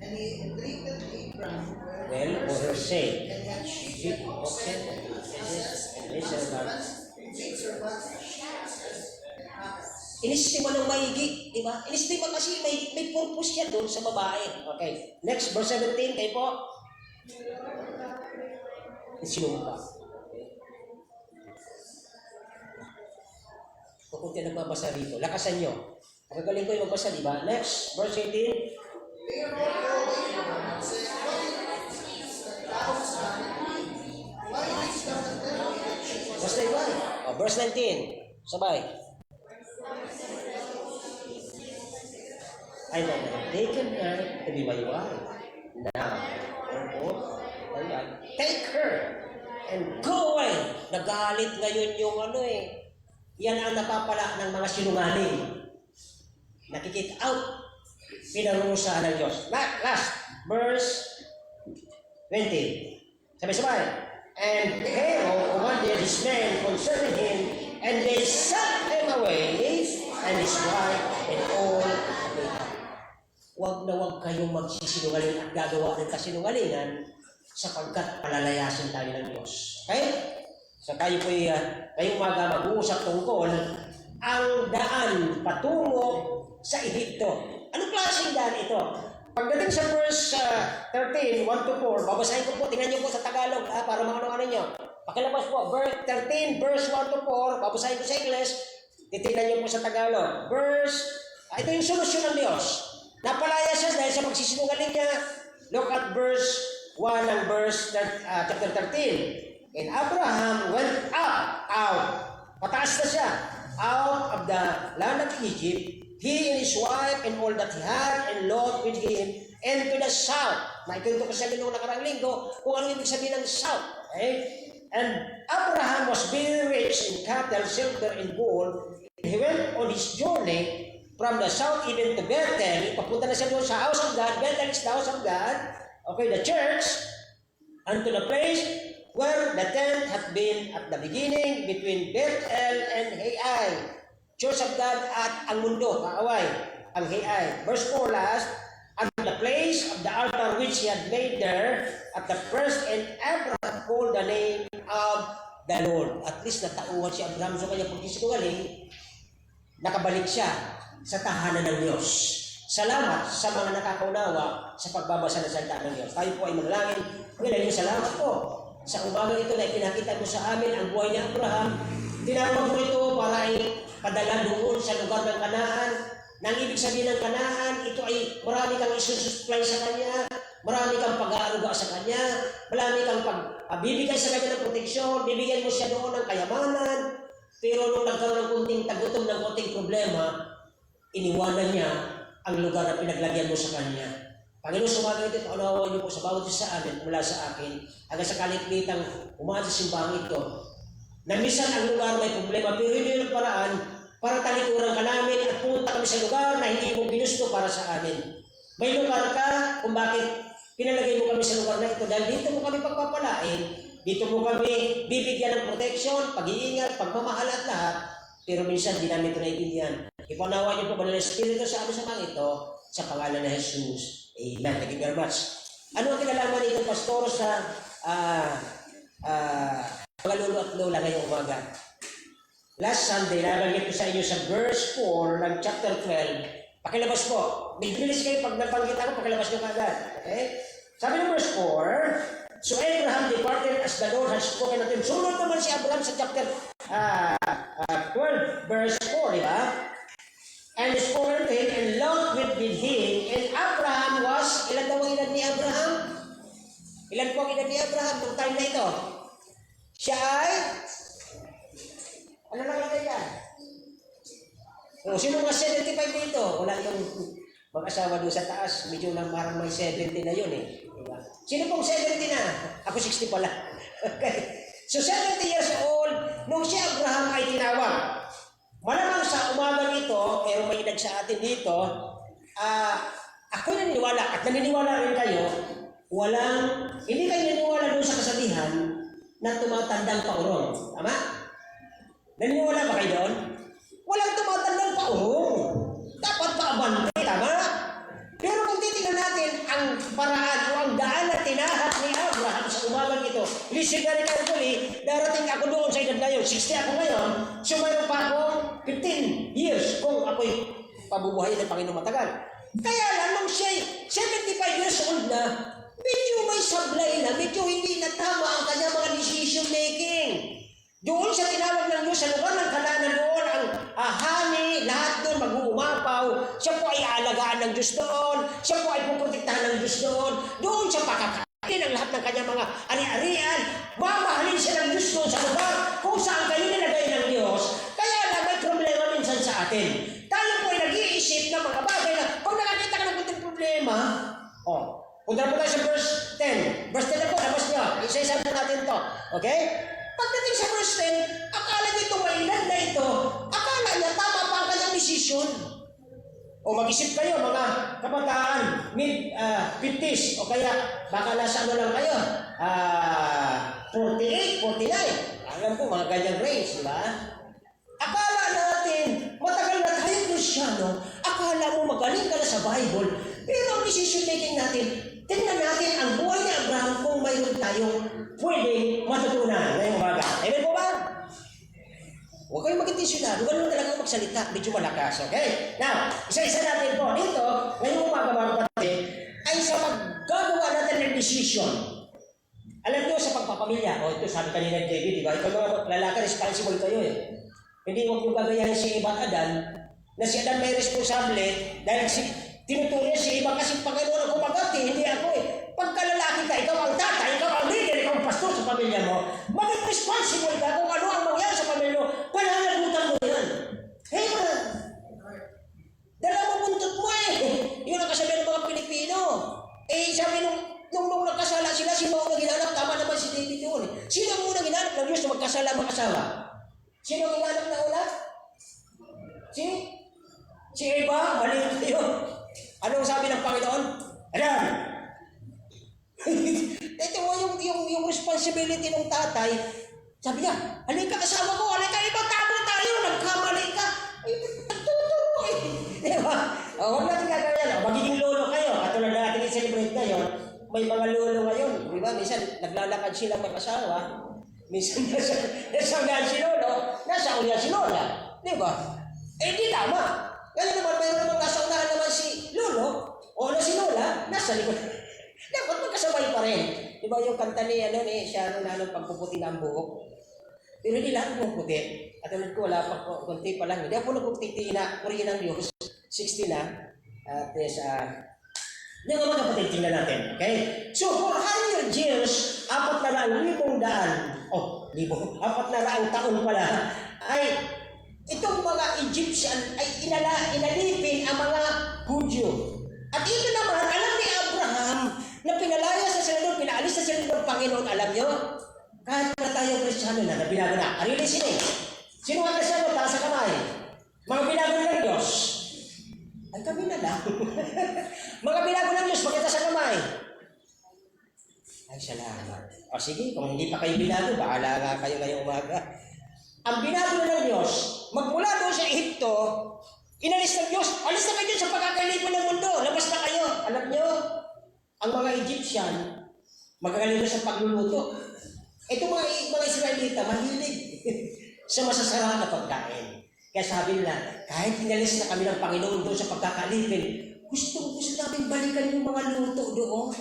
And he entreated Abraham, well, for her sake, sheep, oxen, and lizards. Inistima ng maigi, di ba? Inistima kasi may purpose yan doon sa babae. Okay. Next, verse 17, kayo po. Sinumpa. Okay. Kung kunti nagbabasa dito, lakasan nyo. Pagkagaling ko yung magbasa, di ba? Next, verse 18. Verse 19. Verse 19. Sabay. I have taken her to be my wife. Now, therefore, take her and go away. Nagalit ngayon yung yan ang napapala ng mga sinungaling. Nakikita out. Pinarusahan ng Diyos. Last, verse 20. Sabay-sabay. And Pharaoh commanded his men concerning him, and they sent him away, and his wife, and all of them. Huwag na huwag kayong magsisinungaling at gagawa ng kasinungalingan sapagkat palalayasin tayo ng Diyos. Okay? So tayo po ngayong umaga mag-uusap tungkol ang daan patungo sa Ehipto. Anong klaseng daan ito? Pagdating sa verse 13, 1-4, babasahin ko po, tingnan niyo po sa Tagalog para maano-ano niyo. Pakilabas po, verse 13, verse 1-4, babasahin ko sa English, titignan niyo po sa Tagalog. Ito yung solusyon ng Diyos. Napalaya siya dahil sa magsisinungaling niya. Look at verse 1 and verse chapter 13. And Abraham went out, pataas na siya, out of the land of Egypt, he and his wife and all that he had, and Lot with him, and to the south. Naikwento ko sa noong nakarang linggo kung ano ibig sabihin ng south. Okay? And Abraham was very rich in cattle, silver, and gold. And he went on his journey from the south even to Bethel. Papunta na siya doon sa house of God. Bethel is the house of God. Okay, the church. Unto the place where the tent had been at the beginning between Bethel and Hai. Church of God at ang mundo, kaaway, ang Hai. Verse 4 last, at the place of the altar which he had made there at the first, and Abraham called the name of the Lord. At least natauhan si Abraham sa kanya pagkisinungaling, nakabalik siya sa tahanan ng Diyos. Salamat sa mga nakakaunawa sa pagbabasa ng salita ng Diyos. Tayo po ay manalangin. Ngayon, salamat po sa umaga ito na ipinakita mo sa amin ang buhay ni Abraham. Tinawag mo ito para ay padala doon sa lugar ng Kanaan. Nang ibig sabihin ng Kanaan, ito ay marami kang isusupply sa kanya, marami kang pag-aaruga sa kanya, marami kang bibigay sa kanya ng proteksyon, bibigyan mo siya doon ng kayamanan. Pero nung nagkaroon ng kunting tagutom, ng kunting problema, iniwanan niya ang lugar na pinaglagyan mo sa kanya. Panginoon, sumagal ito, paunawa niyo po sa bawat isa sa amin, mula sa akin, hanggang sa kalitmitang umaga sa simbahan ito, na minsan ang lugar may problema, pero hindi yung paraan para talikuran ka namin at pumunta kami sa lugar na hindi mo ginusto para sa amin. May lugar ka kung bakit pinalagay mo kami sa lugar na ito dahil dito mo kami pagpapalain, dito mo kami bibigyan ng protection, pag-iingat, pagmamahal at lahat, pero minsan di namin ito naiintindihan. Ipanawa niyo po ba ng Espiritu sa amin sa mga ito sa pangalan ng Jesus. Amen. Thank you very much. Ano ang kinalaman nito, Pastor, sa mga lolo at lola ngayong umaga? Last Sunday, nabanggit ko sa inyo sa verse 4 ng chapter 12. Pakilabas po. Bibilis kayo pag nabanggit ako, pakilabas nyo kaagad. Okay? Sabi ng verse 4, so Abraham departed as the Lord had spoken unto him. Sunod naman si Abraham sa chapter 12, verse 4, di ba? And spoken to him, and Lot with him, and Abraham was, ilan daw ang edad ni Abraham? Ilan po ang edad ni Abraham nung time na ito? Siya ay, ano nakalagay yan? Sino mga 75 dito? Wala yung mag-asawa doon sa taas, medyo lang marang may 70 na yun eh. Diba? Sino pong 70 na? Ako 60 pala. Okay. So 70 years old, nung si Abraham ay tinawag. Malamang sa umaga nito, pero may edad sa atin dito, ako naniniwala at naniniwala rin kayo, hindi kayo naniniwala doon sa kasabihan na tumatandang paurong. Tama? Naniniwala ba kayo doon? Walang tumatandang paurong. Dapat paabante, tama? Pero kung titignan natin ang paraan o ang daan na tinahat ni Abraham sa umagang ito, listen na rin carefully, darating ako doon sa edad na yun, 60 ako ngayon, so mayroon pa akong 15 years kung ako'y pabubuhayin ng Panginoon matagal. Kaya lang, nung siya 75 years old na, medyo may sablay na, medyo hindi na tama ang kanyang mga decision making. Doon siya tinawag ng Diyos sa lugar ng Kanaan, doon ang hani, lahat doon mag-uumapaw. Siya po ay aalagaan ng Diyos doon. Siya po ay puprotektahan ng Diyos doon. Doon siya pakakain ang lahat ng kanyang mga ari-arian. Mamahalin siya ng Diyos doon sa lugar kung saan kayo nilagay ng Diyos. Kaya lang may problema minsan sa atin. Tayo po ay nag-iisip ng mga bagay na kung nakakita problema, punta po tayo sa verse 10. Verse 10 na po, labas nyo. Isa-isa po natin to. Okay? Pagdating sa verse 10, akala nyo itong may edad na ito, akala niya tama pa ang kanyang desisyon. O mag-isip kayo, mga kabataan, mid-50s, o kaya baka nasa ano lang kayo, 48, 49. Alam ko, mga ganyang range, di ba? Akala natin, matagal na tayo Kristyano, akala mo magaling ka na sa Bible, pero ang decision making natin, tingnan natin ang buhay ni Abraham kung mayroon tayong pwedeng matutunan ngayong umaga. Amen po ba? Huwag kayong mag-intensyonal. Huwag naman talaga magsalita. Medyo malakas. Okay? Now, isa-isa natin po. Dito, ngayong umaga mga kapatid, ay sa paggagawa natin ng decision. Alam nyo sa pagpapamilya, ito sabi kanina ni JB, di ba? Ikaw mga lalaki, responsible kayo eh. Hindi huwag yung gagayahin si Eva at Adan, na si Adan may responsable, dahil tinutuloy si Eva kasi Panginoon ang kumagati, hindi ako eh. Pagka lalaki ka, ikaw ang tatay, ikaw ang leader, ikaw ang pastor sa pamilya mo, maging responsible ka kung ano ang mangyari sa pamilya mo, pananagutan mo yan. Hey man, dala mo buntot mo eh. Yun ang kasabihan ng mga Pilipino. Eh sabi nung nagkasala sila, sino ang naghinanap? Tama naman si David yun. Sino ang unang hinanap ng Diyos na magkasala mag-asawa? Sino ang hinanap na una? Si Eva, mali yun. Anong sabi ng Panginoon? Alam! Ito mo yung responsibility ng tatay. Sabi niya, halika kasama ko, halika iba, tama tayo, nagkamali ka. Ay, nagtuturo eh. Diba? Huwag natin gagawin yan. Magiging lolo kayo. Katulad na natin i-celebrate ngayon, may mga lolo ngayon. Diba? Minsan, naglalakad silang mag-asawa. Minsan, nasa si lolo, nasa ulihan si lola. Diba? Eh, di tama. Ngayon naman, mayroon naman nasa unahan naman si lolo, o na si lola, nasa likod. Dapat magkasabay pa rin. Di ba yung kanta ni Sharon na pagpuputi na ang buhok? Pero hindi lahat pumuputi. At ulit ko, wala pa konti pa lang. Hindi ako nagpupiti na purihin ng Diyos. 60 na. At hindi nga mga kapatid, tingnan natin. Okay? So, 400 years, 4,000 4 na raang taon pala, ay itong mga Egyptian ay inalipin ang mga Hudyo. At ito naman, alam ni Abraham, na pinalayas na sila doon, pinaalis na sila doon, Panginoon, alam nyo? Kahit na tayo Kristyano na binago na. Arili sino eh? Sino ang Kristyano? Taas sa kamay. Mga binago ng Diyos. Ay kami na lang. Mga binago ng Diyos, magkita sa kamay. Ay salamat. O sige, kung hindi pa kayo binago, bahala nga kayo ngayong umaga. Ang binago ng Diyos, magmula doon sa Ehipto, inalis ng Diyos, alis na kayo sa pagkakalipan ng mundo, labas na kayo. Alam nyo, ang mga Egyptian, magagalino sa pagluluto. Ito mga Israelita, mahilig sa masasarap na pagkain. Kaya sabi nila, kahit inalis na kami ng Panginoon doon sa pagkakalipin, gusto namin balikan yung mga luto doon.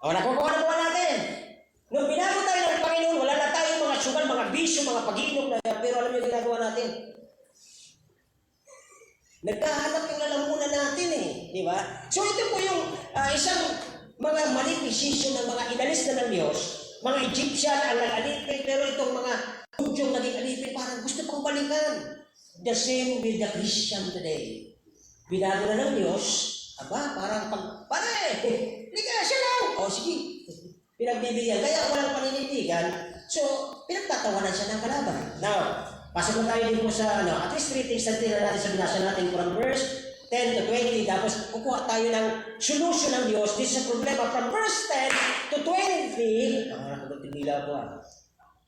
O, nakukuha na natin. Nung binago tayo ng Panginoon, wala na tayong mga sugal, mga bisyo, mga pag-iinom na yan. Pero alam niyo ginagawa natin? Nagkahanap yung lalamunan natin eh. Di ba? So ito po yung isang mga maling decision ng mga inalis na ng Diyos. Mga Egyptian ang nag-alipin, pero itong mga Hudyong naging alipin, parang gusto pang balikan. The same with the Christian today. Binago na ng Diyos, parang pare, liga, siya lang. O sige, pinagbibigyan. Kaya walang paninindigan, so pinagtatawanan siya ng kalaban. Now, pasok na tayo din po sa, at least 3 things na tira natin sa binasa natin from verse 10 to 20, tapos kukuha tayo ng solution ng Diyos. This is a problema from verse 10 to 20.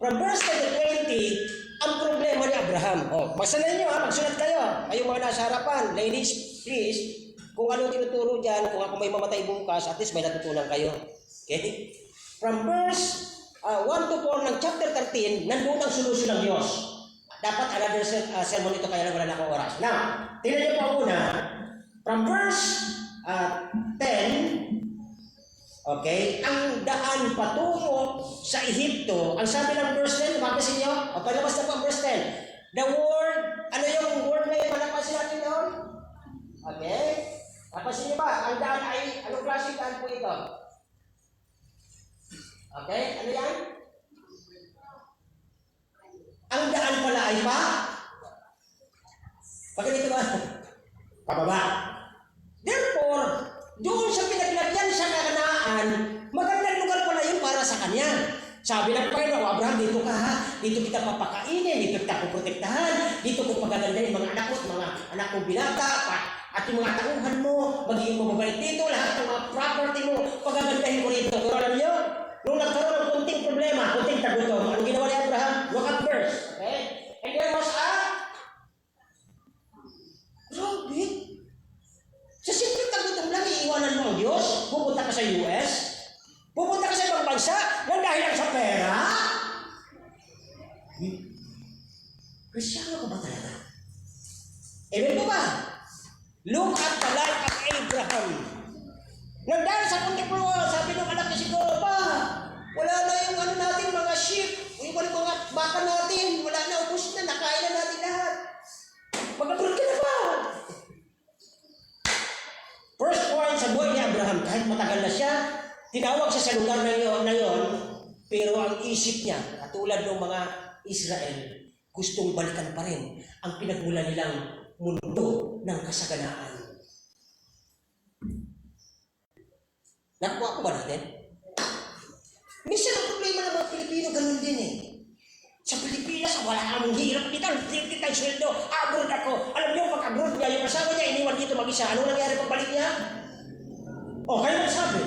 From verse 10 to 20, ang problema ni Abraham. Magsanay nyo magsulat kayo. Kayong mga nasa harapan, ladies, please, kung ano tinuturo dyan, kung ako may mamatay bukas, at least may natutunan kayo. Okay? From verse 1 to 4 ng chapter 13, nandun ang solusyon ng Diyos. Dapat another sermon ito, kaya lang wala na akong oras. Now, tingnan niyo po una, from verse 10, okay, ang daan patungo sa Ehipto, ang sabi ng verse 10, mapasin niyo, palabas na po ang verse 10. The word, ano yung word na yun, malapasin natin doon? Okay? Napasin niyo ba? Ang daan ay, anong klaseng daan po ito? Okay? Ano yan? Ang daan pala ay Pagka dito ba? Pababa. Therefore, doon Sabi ng Panginoon, Abraham, dito ka ha, dito kita papakainin, dito kita puprotektahan, dito ko pagagandahin mga anak mo at mga anak mo binata, at yung mga tauhan mo, magiging mababalik dito, lahat ng mga property mo, pagagandahin ko rito. Pero alam niyo, nung nagkaroon ng kunting problema, kunting tagutom, ano ginawa ni Abraham? Look at verse, okay? And there was a grabe. Sa simpleng tagutom lang, iiwanan mo ang Diyos, pupunta ka sa US, pupunta ka sa ibang bansa, nang dahil lang sa pera? Kristyano ka ba talaga? Amen po ba? Look at the life of Abraham. Nang dahil sa kunting problema, sabi ng anak niya siguro, pa, wala na yung ano natin, mga sheep, yung mga baka natin, wala na, ubus na, nakain na natin lahat. Mag-abroad ka na ba? First point sa buhay ni Abraham, kahit matagal na siya, tinawag siya sa lugar na yon, pero ang isip niya, katulad ng mga Israel, gustong balikan pa rin ang pinagmula nilang mundo ng kasaganaan. Nakuha ko ba natin? Minsan ang problema ng mga Pilipino, ganun din eh. Sa Pilipinas, wala namang hirap dito, hirap ang sweldo, abroad ako. Alam niyo, pag abroad niya, yung asawa niya, iniwan dito mag-isa. Ano nangyari pagbalik niya? O, kayo nagsabi.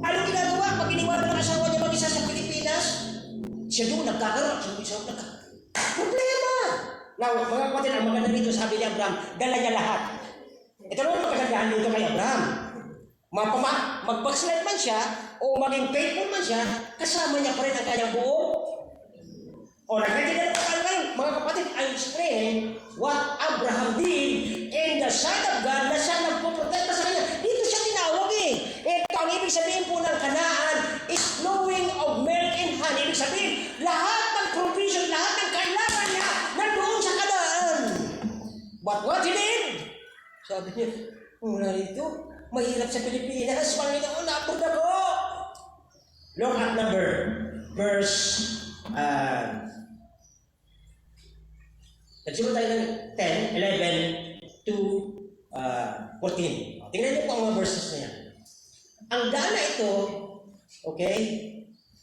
Anong ginagawa pag iniwanan ng asawa niya mag-isa sa Pilipinas? Siya doon nagkakaroon, siya doon problema! Now, mga kapatid, ang maganda dito, sabi ni Abraham, dala niya lahat. Ito naman ang kagandahan dito kay Abraham. Mag-backslide man siya, o maging faithful man siya, kasama niya pa rin ang kanyang buong. O, nagkakita na mga kapatid, I'm explaining what Abraham did in the sight of God na siya nagpoprotekta sa kanya. Dito siya tinawag eh. Ito ang ibig sabihin po ng Kanaan is flowing of milk and honey. Ibig sabihin, lahat ng provision, lahat ng kailangan niya nandoon sa Kanaan. But what he did? Sabi niya, mula rito, mahirap sa Pilipinas, Panginoon, napod ako. Look at number, verse, nagsimula tayo ng 10, 11 to 14. Tingnan niyo po ang mga verses na yan. Ang daan na ito, okay,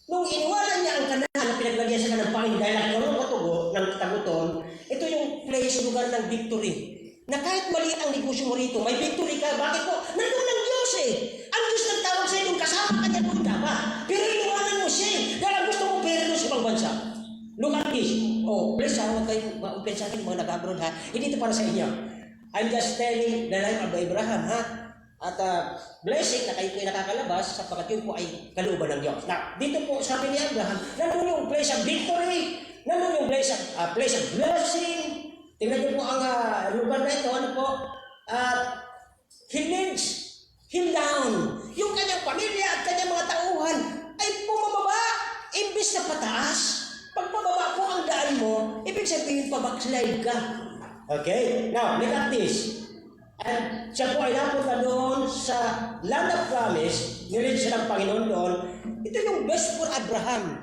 nung iniwanan niya ang Kanaan na pinaglagyan sa kanang Panginoon dahil nagkaroon ng tagutom, ito yung place, lugar ng victory. Na kahit maliit ang negosyo mo rito, may victory ka. Bakit po? Nandun ng Diyos eh. Ang Diyos nagtawag sa inyo, kasama ka niya doon tama. Pero iniwanan mo siya eh. Dahil ang gusto mo pera doon sa ibang bansa. Look at this. Oh, please, huwag kayong ma-open sa akin, mga nag-abroad ha. Hindi ito para sa inyo. I'm just telling the life of Abraham ha. At blessing na kayo po'y nakakalabas sapagkat yun po ay kalooban ng Diyos. Now, dito po sabi ni Abraham, nandun yung place of victory. Nandun yung place of blessing. Tingnan niyo po ang lugar na ito, ano po? He leads him down. Yung kanyang pamilya at kanyang mga tauhan ay pumababa, imbis na pataas. Pag pababa po ang daan mo, ibig sabihin pa-backslide ka. Okay? Now, look at this. And siya po ay napunta doon sa land of promise, nilid siya ng Panginoon doon. Ito yung best for Abraham.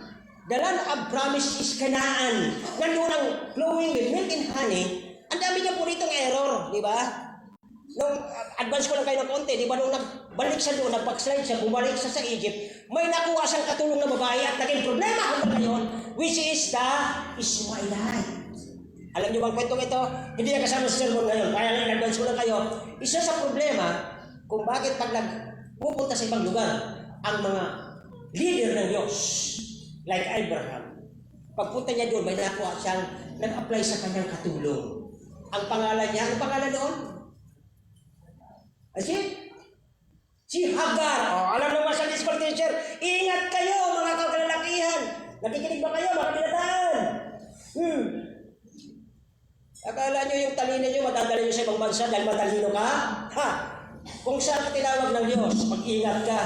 The land of promise is Canaan. Nandun ang flowing with milk and honey. Ang dami niya po ritong error, di ba? Nung advance ko lang kayo ng konti, di ba? Nung nagbalik siya doon, nag-backslide siya, bumalik siya sa Egypt, may nakuha siyang katulong na babae at naging problema hanggang ngayon, which is the Ishmaelite. Alam niyo bang kwentong ito? Hindi na kasama sa sermon ngayon, kaya lang advance ko lang kayo. Isa sa problema kung bakit pag nagpupunta sa ibang lugar, ang mga leader ng Diyos, like Abraham, pagpunta niya doon, may nakuha siyang nag-apply sa kanyang katulong. Ang pangalan niya, ang pangalan doon? Si Hagar. Alam naman sa school teacher, ingat kayo mga kalalakihan. Nakikinig ba kayo mga binataan? Akala nyo yung talino nyo, madadala nyo sa ibang bansa dahil matalino ka? Ha? Kung saan ka tinawag ng Diyos, mag-ingat ka.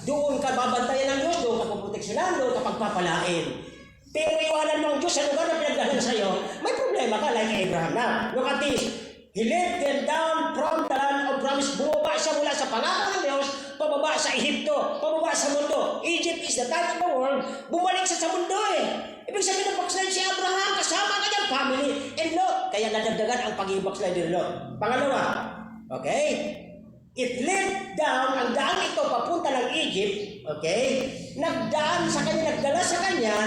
Doon ka babantayan ng Diyos, doon ka puproteksyonan, doon ka pagpapalain. Pero iwanan mo ang Diyos sa lugar na pinagdahan sa'yo, may problema ka like Abraham na. Look at this. He led them down from the land of promise. Bumaba siya mula sa pangako ng Diyos, pababa sa Ehipto, pababa sa mundo. Egypt is the type of the world. Bumalik siya sa mundo eh. Ibig sabihin ng backslide si Abraham, kasama ka niyang family. And Lot, kaya nadagdagan ang pag-i-backslider Lot. Pangalawa, okay? It led down, ang daan ito papunta ng Egypt, okay? Nagdaan sa kanya, nagdala sa kanya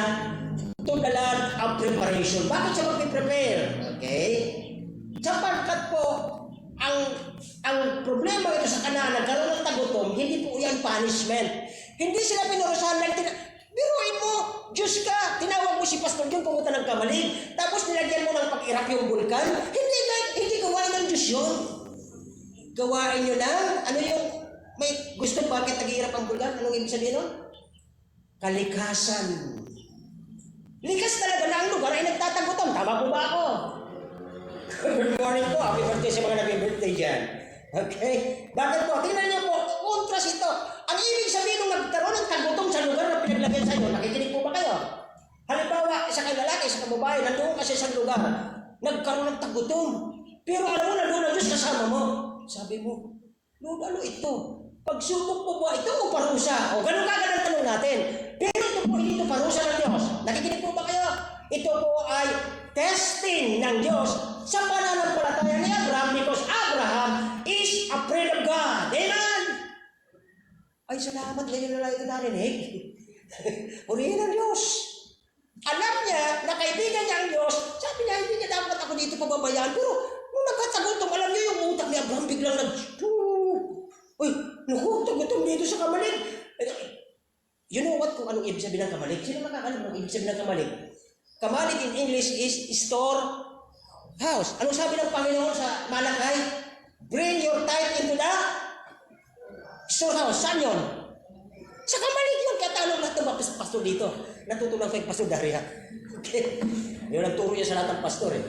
to the land of preparation. Bakit siya mag-prepare? Okay? Sapagkat po, ang problema ito sa Kanaan, nagkaroon ng tagutom, hindi po yan punishment. Hindi sila pinurusahan lang, biruin mo, Diyos ka, tinawag mo si Pastor John pumunta ng Kamalig, tapos nilagyan mo ng pag-irap yung bulkan. Hindi gawain ng Diyos yun. Gawain nyo lang. Ano yung, may gusto bakit nag-iirap ang bulkan? Anong ibig sabihin nun? Kalikasan. Likas talaga na ang lugar ay nagtatagutom. Tama po ba ako? Good morning po. Happy birthday sa mga nag-birthday dyan. Okay? Bakit po? Tingnan niyo po. Kontras ito. Ang ibig sabihin nung nagkaroon ng tagutom sa lugar na pinaglagay sa inyo, nakikinig po ba kayo? Halimbawa, isa kay lalaki, isa kay babae, nandoon kasi sa lugar, nagkaroon ng tagutom. Pero alam mo, nandoon ang Diyos kasama mo. Sabi mo, Lord, ano ito? Pagsubok mo ba ito o parusa? O ganun kagad ang tanong natin. Pero ito po, hindi ito parusa ng Diyos. Nakikinig po ba kayo? Ito po ay testing ng Diyos sa pananampalataya ni Abraham because Abraham is afraid of God. Amen? Ay, salamat. Ngayon na lang ito narinig. Purihin ang Diyos. Alam niya na kaibigan niya ang Diyos. Sabi niya, hindi niya dapat ako dito pababayaan. Pero nung nagkatagutom, alam niyo yung utak ni Abraham biglang uy, naku, tagutom dito sa Kamalig. You know what kung anong ibig sabihin ng Kamalig? Sino makakalam ng ibig sabihin ng Kamalig? Kamalig in English is store house. Anong sabi ng Panginoon sa Malakay? Bring your tithe into the storehouse. Saan yun? Sa Kamalig yun. Kaya tanong lahat ng mga pastor dito. Natutunan ko yung pastor Daria. Okay. Yun ang turo niya sa lahat ng pastor eh.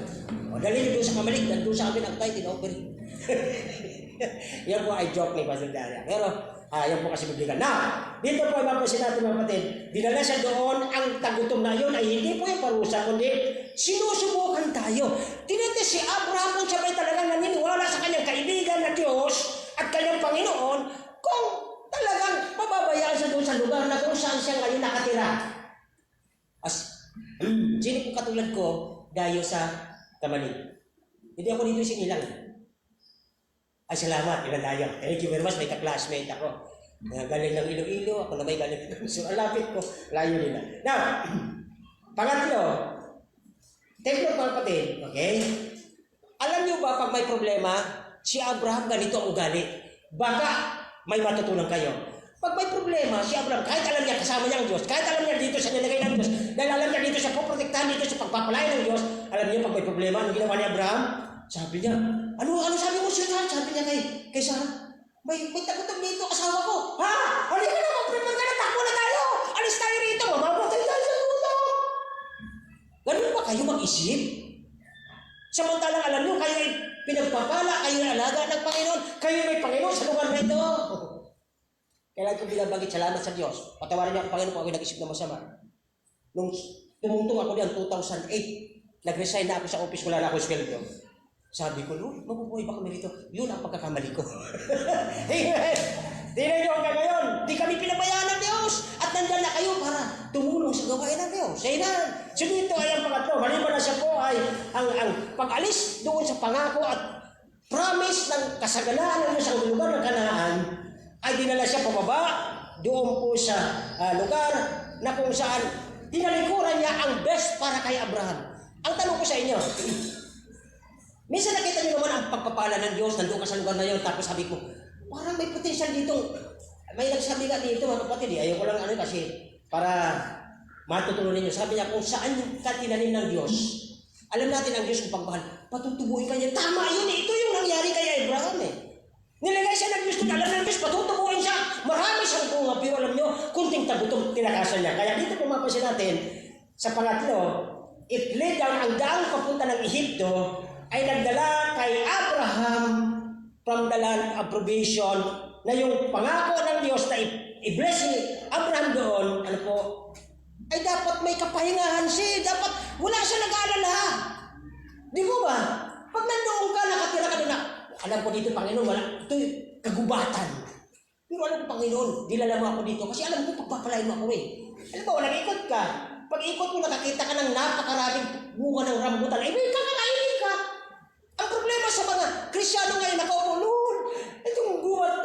O, dali nyo doon sa Kamalig. Doon sa amin ang tithe in-offering. Yan po ay joke ni Pastor Daria. Pero, yan po kasi biblical. Now, dito po ay mapasin natin mga kapatid. Dinala siya doon, ang tagutom na yun ay hindi po yung parusa, kundi sinusubukan tayo. Tinitest si Abraham kung siya may talagang naniniwala sa kanyang kaibigan na Diyos at kanyang Panginoon kung talagang mababayaan siya doon sa lugar na kung saan siya ngayon nakatira. Sino po katulad ko dayo sa Kamalig? Hindi ako dito sinilang. Ay, salamat. Ilan tayo. Thank you very much. May ka-classmate ako. Galing ng Iloilo. Ako na may galing ng so, alapit ko. Layo nila. Now, pangatlo. Take note mga kapatid. Okay? Alam niyo ba pag may problema, si Abraham ganito ang ugali. Baka may matutunan kayo. Pag may problema, si Abraham, kahit alam niya kasama niya ang Diyos, kahit alam niya dito sa nilagay ng Diyos, dahil alam niya dito sa poprotektahan, dito sa pagpapalaya ng Diyos, alam niyo pag may problema, ano ginawa ni Abraham? Sabi niya, ano sabi mo siya? Sabi niya kay Sarah, may tagutom dito, asawa ko. Ha? Halika na, mag-prepare ka na, takbo na tayo. Alis tayo rito, mamamatay tayo sa gutom. Ganun ba kayo mag-isip? Samantalang alam niyo, kayo ay pinagpapala, kayo ay alaga ng Panginoon, kayo may Panginoon sa lugar na ito. Kailangan ko binabagit, salamat sa Diyos. Patawarin niyo ako, Panginoon, kung ako'y nag-isip na masama. Nung tumungtong ako diyan 2008, nag-resign na ako sa office, wala na ako sweldo. Sabi ko, Lord, mabubuhay ba kami rito? Yun ang pagkakamali ko. Amen! Tingnan niyo hanggang ngayon, di kami pinabayaan ng Diyos. At nandyan na kayo para tumulong sa gawain ng Diyos. Amen! So dito ay ang pangatlo. Maliban na siya po ay ang pag-alis doon sa pangako at promise ng kasaganaan ng Diyos sa lugar ng Kanaan, ay dinala siya pababa doon po sa lugar na kung saan tinalikuran niya ang best para kay Abraham. Ang tanong ko sa inyo, minsan nakita niyo naman ang pagpapala ng Diyos, nandoon ka sa lugar na yun, tapos sabi ko, parang may potential dito. May nagsabi ka dito, mga kapatid, ayaw ko lang kasi para matutunan ninyo. Sabi niya, kung saan ka tinanim ng Diyos, alam natin ang Diyos kung pagmahal, patutubuhin ka niya. Tama yun, ito yung nangyari kay Abraham eh. Nilagay siya ng Diyos, alam ng Diyos, patutubuhin siya. Marami siyang bunga, pero alam niyo, kunting tagutom, tinakasan niya. Kaya dito pumapansin natin, sa pangatlo, it led down ang daang papunta ng Ehipto, ay nagdala kay Abraham from the land of provision na yung pangako ng Diyos na i-bless ni Abraham doon, ano po, ay dapat may kapahingahan siya. Dapat wala siya nag-aalala. Di ba ba? Pag nandoon ka, nakatira ka doon na, alam ko dito, Panginoon, wala, ito yung kagubatan. Pero alam ko, Panginoon, dilala mo ako dito kasi alam ko, pagpapalain mo ako eh. Alam mo, nag-ikot ka. Pag ikot mo, nakakita ka ng napakaraming bunga ng rambutan. Ay, may kakakainin ka. Ang problema sa mga Krisyano ngayon, nakaupo, Lord, itong gubat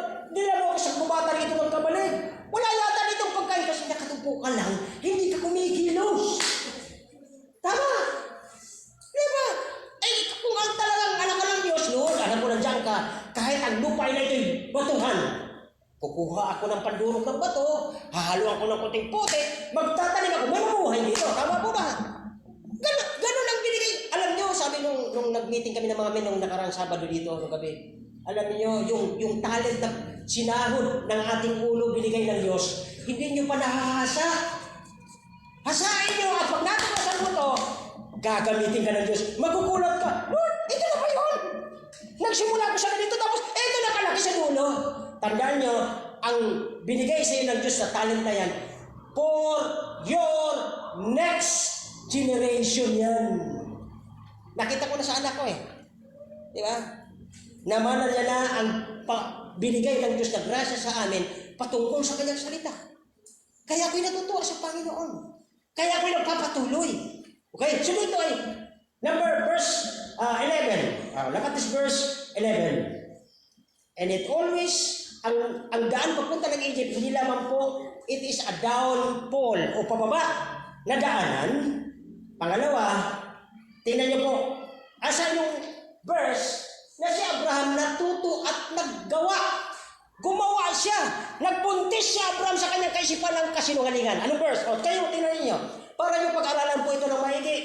ka, kahit ang lupa na ito'y batuhan. Kukuha ako ng pandurog ng bato, hahaluan ko ng konting puti, magtatanim ako, mamuhay dito. Tama po ba? Ganun ang binigay. Alam nyo, sabi nung nag-meeting kami ng mga men nung nakarang Sabado dito, nung gabi, alam niyo yung talent na sinahod ng ating ulo binigay ng Diyos, hindi nyo pa nahahasa. Hasain nyo at pag natuklasan mo to, gagamitin ka ng Diyos. Magugulat ka, Lord, ito na ba yun? Nagsimula ko siya dito tapos ito na kalaki sa dulo. Tandaan nyo, ang binigay sa iyo ng Diyos na talent na yan, for your next generation yan. Nakita ko na sa anak ko eh. Di ba? Namana niya na ang binigay ng Diyos na grasya sa amin patungkol sa kanyang salita. Kaya ako'y natutuwa sa Panginoon. Kaya ako'y nagpapatuloy. Okay? Sunod ito ay verse 11. Look at this verse 11. And it always, ang daan papunta ng Egypt, hindi lamang po, it is a downfall o pababa na daanan. Pangalawa, tingnan niyo po, asa yung verse na si Abraham natuto at naggawa. Gumawa siya. Nagbuntis si Abraham sa kanyang kaisipan ng kasinungalingan. Anong verse? O, kayo, tingnan ninyo. Para yung pag-aralan po ito ng maigi.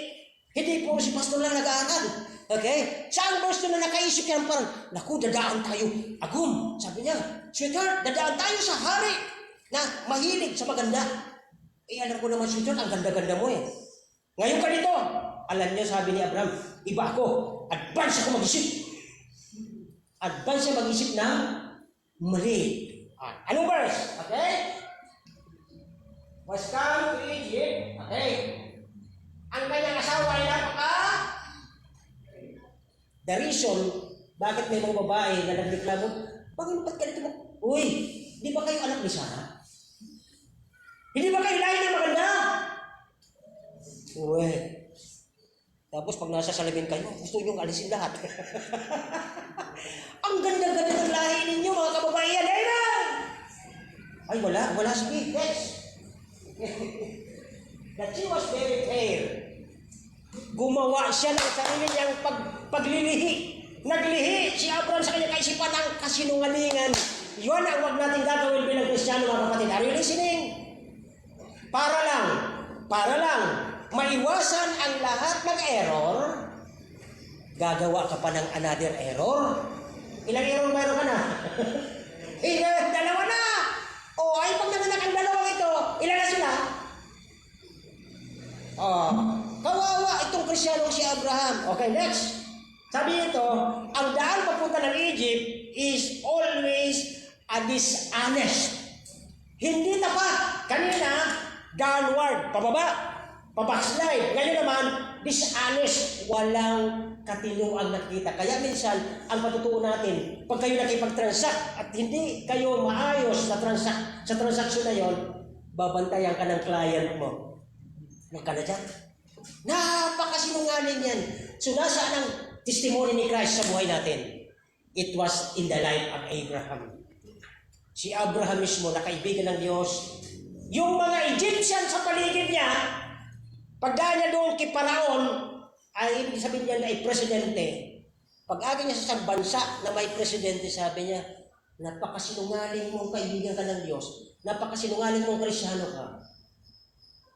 Hindi po si pastor lang nag-aaral. Okay? Saan verse na nakaisip yan parang, naku, dadaan tayo. Agum, sabi niya, sweetheart, dadaan tayo sa hari na mahilig sa maganda. Eh, alam ko naman, sweetheart, ang ganda-ganda mo eh. Ngayon ka dito. Alam niyo, sabi ni Abraham, iba ako. Advance ako mag-isip. Advance siya mag-isip na mali. Anong verse? Okay? Was come to Egypt. Okay. Ang kanyang asawa ay napaka. The reason, bakit may mga babae na nagreklamo, bakit ba't ganito mo? Uy, di ba kayo anak ni Sarah? Hindi ba kayo lahi na maganda? Uy. Tapos pag nasa salamin kayo, gusto nyo alisin lahat. Ang ganda-ganda ng lahi ninyo, mga kababaihan. Ay, wala sige. Yes. That she was very fair. Gumawa siya ng sarili niyang paglilihi. Naglihi si Abraham sa kanyang kaisipan ng kasinungalingan. Yun ang wag natin gagawin bilang Kristiyano, mga kapatid. Are you listening? Para lang, maiwasan ang lahat ng error, gagawa ka pa ng another error. Ilang error mayroon ka na? Dalawa na! O, ay pag nanganak ang dalawang ito, ilan na sila? Kawawa itong Kristiyanong si Abraham. Okay, next. Sabi ito, ang daan papunta ng Egypt is always a dishonest. Hindi tapat. Kanina, downward, pababa, pabackslide. Ngayon naman, dishonest. Walang katino ang nakita. Kaya minsan, ang patutuo natin, pag kayo nakipag-transact at hindi kayo maayos sa transaksyon na yon, babantayan ka ng client mo. Huwag ka na dyan. Napakasinungaling yan. So, nasaan ang testimony ni Christ sa buhay natin? It was in the life of Abraham. Si Abraham mismo, na kaibigan ng Diyos. Yung mga Egyptian sa paligid niya, pagdaan niya doon kay Paraon, ay ibig sabihin niya na ay presidente. Pag-agi niya sa isang bansa na may presidente, sabi niya, napakasinungaling mong kaibigan ka ng Diyos. Napakasinungaling mong Kristiyano ka.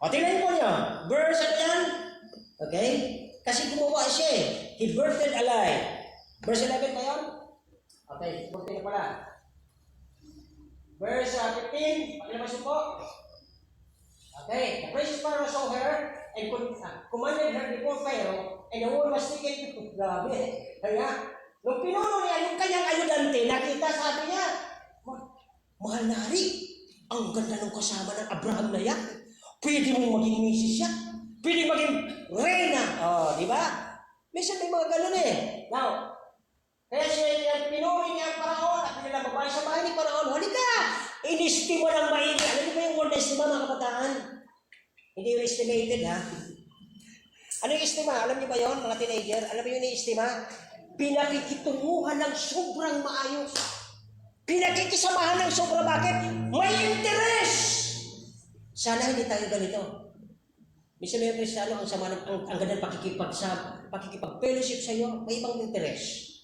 O, tingnan po niyo. Verse ano yan? Okay? Kasi gumawa siya eh. He birthed a lie. Verse 11 pa yun? Okay, birthed na pala. Verse 15. Pakilabas po. Okay. The princess Pharaoh saw her and commanded her before Pharaoh, and the woman was taken. Grabe. Kaya, nung pinuno niya yung kanyang ayudante, nakita, sabi niya, mahal na hari, ang ganda ng kasama ng Abraham na yan. Pwede mong maging misis siya. Pwede maging reyna. Di ba? Minsan may mga ganun eh. Now, kaya siya pinuri niya ang Paraon at nilang babae sa bahay ni Paraon. Halika! Inistima ng maigi. Alam niyo ba yung word na estima, mga kabataan? Hindi yung estimated, ha? Ano yung estima? Alam niyo ba yun, mga teenager? Alam niyo yung estima? Pinakikitunguhan ng sobrang maayos. Pinakikisamahan ng sobrang bakit? May interest! Sana hindi tayo ganito. Minsan may Kristiyano ang sama ng ang ganda pakikipag-fellowship sa iyo, may ibang interest.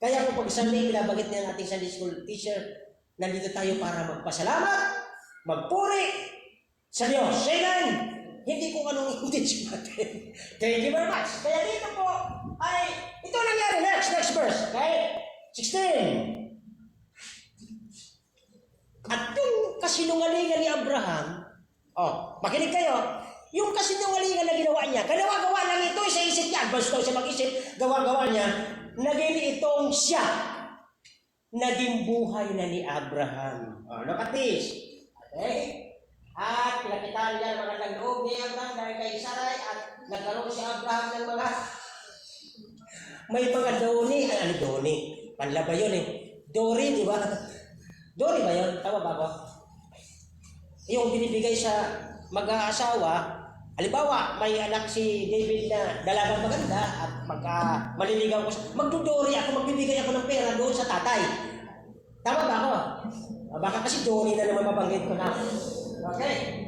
Kaya kung pag Sunday, binabagit niya ang ating Sunday school teacher, nandito tayo para magpasalamat, magpuri sa Diyos. Amen! Hindi kung anong intention natin. Thank you very much. Kaya dito po ay, ito nangyari. Next verse. Okay? 16. At yung kasinungalingan ni Abraham, makinig kayo, yung kasinungalingan na ginawa niya, gawa lang ito sa isip niya, advance daw siya mag-isip, gawa niya, naging itong siya, naging buhay na ni Abraham. Look at this. Okay? At pinakitaan niya ang magandang loob ni Abraham dahil kay Sarai at nagkaroon si Abraham ng may mga doni, panlaba yun eh. Dori, di ba? Dori ba yun? Tama ba ako? Yung binibigay sa mag-aasawa, halimbawa, may anak si David na dalagang maganda at maliligaw ko, magdudori ako, magbibigay ako ng pera doon sa tatay. Tama ba ako? Baka kasi dori na naman mabanggit ko na. Okay.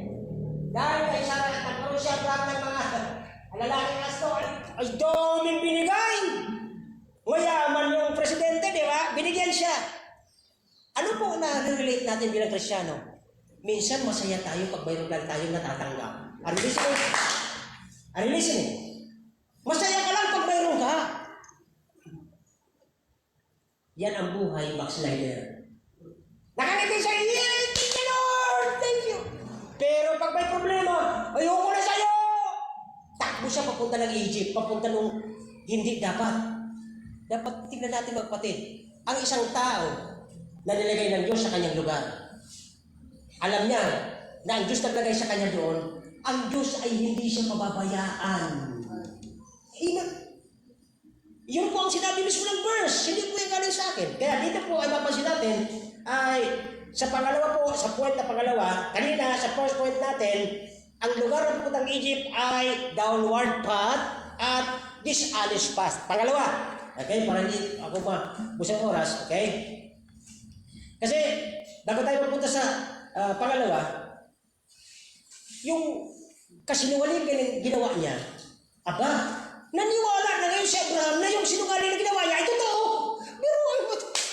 Dahil kay Sarah at nagkaroon siya ng mga lalaking asto, ay daming binigay. Mayaman yung presidente, di ba? Binigyan siya. Ano po na-relate natin bilang Kristiyano? Minsan masaya tayo pag mayroon lang tayong natatanggap. Are you listening? Masaya ka lang pag mayroon ka. Yan ang buhay backslider. Nakangiti siya, thank you Lord, thank you. Pero pag may problema, ayoko na sa'yo. Takbo siya papunta ng Egypt, papunta nung hindi dapat. Dapat tignan natin magpatid. Ang isang tao na nilagay ng Diyos sa kanyang lugar. Alam niya na ang Diyos naglagay sa kanya doon, ang Diyos ay hindi siya pababayaan. Yun po ang sinabi mismo ng verse. Hindi po yung galing sa akin. Kaya dito po ay mapansin natin ay sa pangalawa po, sa point na pangalawa, kanina sa first point natin, ang lugar ng putang Egypt ay downward path at dishonest path. Pangalawa. Okay? Para hindi ako busang oras. Okay? Kasi bago tayo mapunta sa pangalawa, yung kasinungaling ginawa niya, naniwala na ngayon si Abraham na yung sinungaling na ginawa niya ay totoo. Pero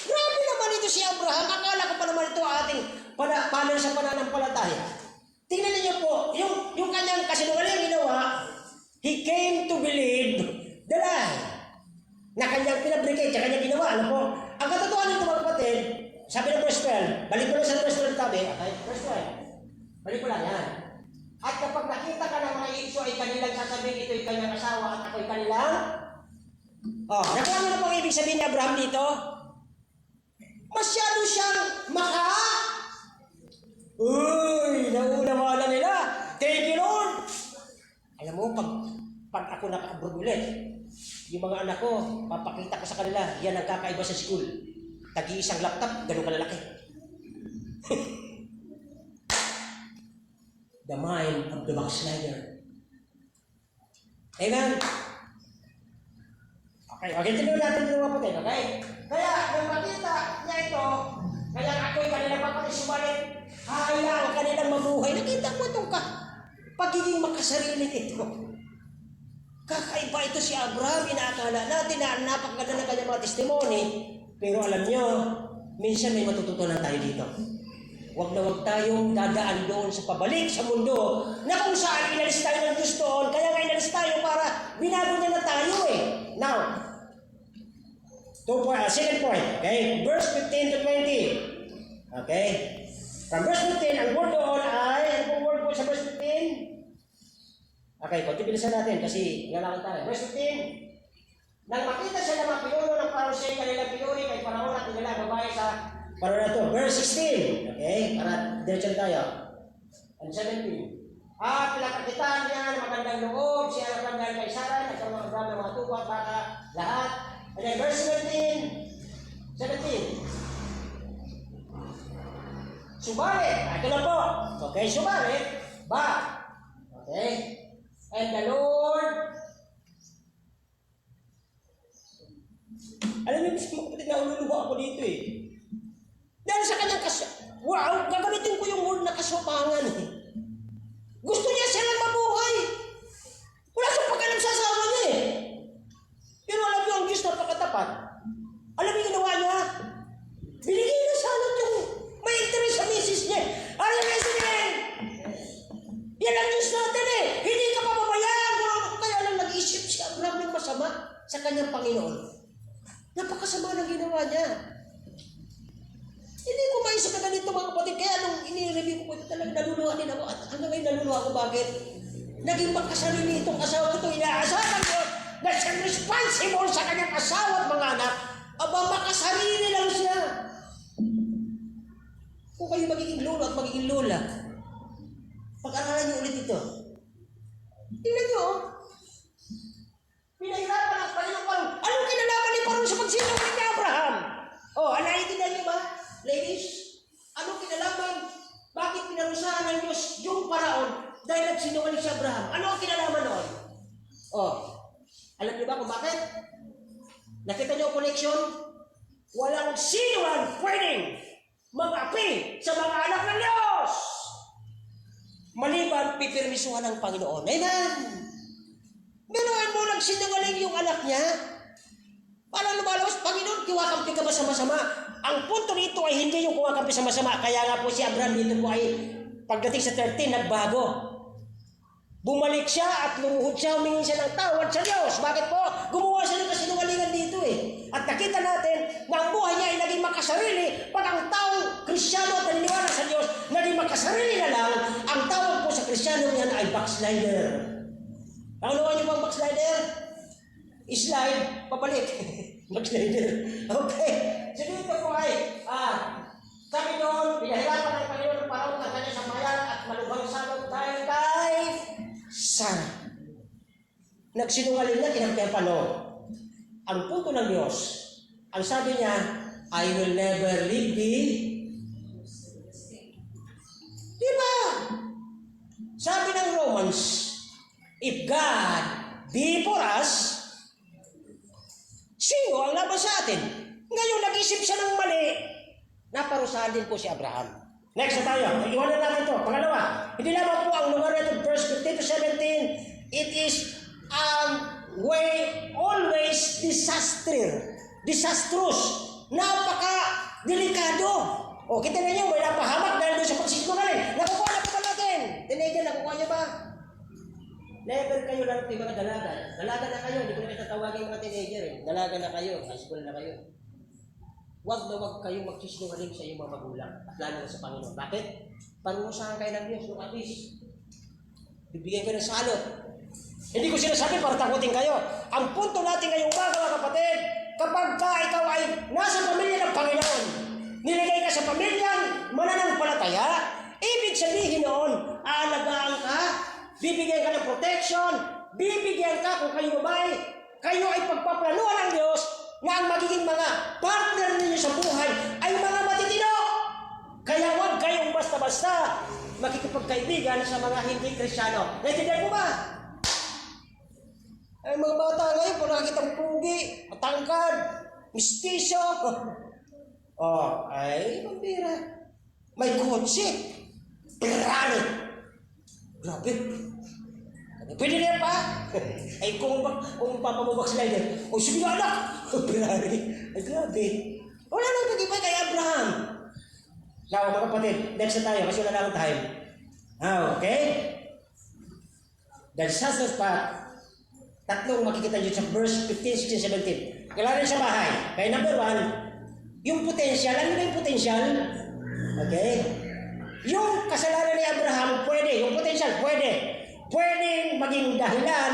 grabe naman ito si Abraham. Akala ko pa naman ito ating paano sa pananampalataya. Tingnan niyo po, yung kanyang kasinungaling ginawa, he came to believe the lie na kanyang pinabricate sa kanyang ginawa. Ano po? Ang katotohanan nito mga kapatid, sabi ng verse 12, balik mo lang sa verse 12 tabi, okay? Verse 12, balik mo lang yan. At kapag nakita ka ng mga iso ay kanilang sasabihin, ito ay kanyang asawa at ako'y kanilang. Nakuha mo na pong ibig sabihin ni Abraham dito? Masyado siyang nauna nila. Thank you Lord. Alam mo, pag ako naka-abroad ulit, yung mga anak ko, papakita ko sa kanila, yan ang kakaiba sa school. Tagi-isang laptop, ganun kalalaki. The mind of the backslider. Amen? Okay, tignan natin yung mga putin, okay? Kaya, nung makita niya ito, kaya ako'y kanilang papatid, sumalit, hayaan kanilang mabuhay. Nakita ko itong pagiging makasarili nito. Kakaiba ito si Abraham, inaakala natin na napakaganda ng kanyang mga testimony, pero alam nyo, minsan may matututunan tayo dito. Huwag na huwag tayong dadaan doon sa pabalik sa mundo na kung saan inalis tayo ng Diyos doon, kaya nga inalis tayo para binago niya na tayo eh. Now, second point, okay? Verse 15 to 20. Okay? From verse 15, ang word doon ay, ano pong word po sa verse 15? Okay, kontibilisan natin kasi ngalangan tayo. Verse 15, nang makita siya ng mga pinuno ng Pharaoh siya kanilang pinuri kay Pharaoh at nila babae sa Pharaoh na ito. Verse 16, okay? Para diretso tayo. And 17. Pinakakitaan niya ng magandang loob, siya ang magandang kay Sarah, nagkaroon ng marami mga tubo at baka lahat. And then verse 17. Subalit, ito lang po. Okay, subalit, okay? And the Lord, alam niyo, mga kapatid, naululuwa ako dito eh. Dahil sa kanyang gagamitin ko yung word na kaswapangan eh. Gusto niya silang mabuhay. Wala siyang pagkalam sa asawa niya eh. Pero alam niyo, ang Diyos napakatapat. Alam niyo sa kanyang Panginoon. Napakasama ng ginawa niya. Hindi ko maisip na ganito mga kapatid. Kaya nung inireview ko po ito talaga, naluluha din ako. At hanggang ngayon naluluha ako. Bakit? Naging magkasarili itong asawa ito. Inaasahan ko na siya responsible sa kanyang asawa at mga anak. Aba, makasarili lang siya. Kung kayo magiging lolo at magiging lola, pag-aralan niyo ulit ito. Tingnan niyo, oh. Pinahirapan ang Panginoon Parang. Anong kinalaman ni Parang sa pagsinungaling ni Abraham? Oh, naiintindihan niyo ba, ladies? Anong kinalaman? Bakit pinarusahan ng Diyos yung Paraon dahil nagsinungaling si Abraham? Ano ang kinalaman noon? Oh, alam niyo ba kung bakit? Nakita niyo ang connection? Walang sino ang pwedeng mag-api sa mga anak ng Diyos. Maliban, pipirmisuhan ng Panginoon. Amen! Meron mo nagsinungaling yung anak niya. Parang lumalabas, Panginoon, kiwakampi ka ba sa masama? Ang punto nito ay hindi yung kuwakampi sa masama. Kaya nga po si Abraham dito po ay pagdating sa 13, nagbago. Bumalik siya at lumuhod siya, humingi siya ng tawad sa Diyos. Bakit po? Gumawa siya ng kasinungalingan dito eh. At nakita natin na ang buhay niya ay naging makasarili pag ang taong Kristyano at naniniwala sa Diyos, naging makasarili na lang, ang tawag po sa Kristyano niyan ay backslider. Naunawa niyo ba ang backslider? Slide, pabalik. Backslider. Okay. So dito po ay, sabi doon, pinahirapan ng Panginoon ng Paraon ng kanyang sambayan at malubhang salot dahil kay Sarah. Nagsinungaling na, kinampihan pa no. Ang punto ng Diyos, ang sabi niya, I will never leave thee. Diba? Sabi ng Romans, if God be for us, sino ang laban sa atin? Ngayon, nag-isip siya ng mali, naparusahan din po si Abraham. Next na tayo. Iwanan natin ito. Pangalawa, hindi lamang po ang lugar nito, verse 15 to 17, it is way always disastrous. Napaka-delikado. O, kita na niyo, may napahamak dahil doon sa pagsisinungaling. Nakukuha na po ba natin? Teenager, nakukuha niyo ba? Never kayo lang ito yung mga dalaga. Dalaga na kayo. Hindi ko na tatawagin mga teenager. Dalaga na kayo. High school na kayo. Huwag na huwag kayong magsisinungaling sa iyong mga magulang. At lalo na sa Panginoon. Bakit? Parusahan kayo ng Diyos. Look at this. Bibigyan kayo ng salot. Hindi ko sinasabi para takutin kayo. Ang punto natin ngayong mga kapatid, kapag ikaw ay nasa pamilya ng Panginoon, nilagay ka sa pamilyang mananampalataya, ibig sabihin noon, aalagaan ka, bibigyan ka ng protection, bibigyan ka kung kayo kayo ay pagpaplanuhan ng Diyos na ang magiging mga partner ninyo sa buhay ay mga matitino. Kaya huwag kayong basta-basta makikipagkaibigan sa mga hindi Kristyano. Naintindihan po ba? Ay mga bata ngayon, kung nakakita ng pugi, matangkad, mistisyo, ay pambira. May kotse, Ferrari. Grabe. Pwede niya pa? Ay kung papamubak slider, o sige nga anak, Ferrari. Ay grabe. Wala nang pag-iba kay Abraham. Now mga kapatid, next na tayo kasi wala lang time. Okay? The disastrous path. Tatlong makikita nyo sa verse 15, 16, 17. Kailangan sa bahay. Kaya number 1, yung potential. Ano na yung potential? Okay? Yung kasalanan ni Abraham, pwede. Yung potential, pwede. Pwedeng maging dahilan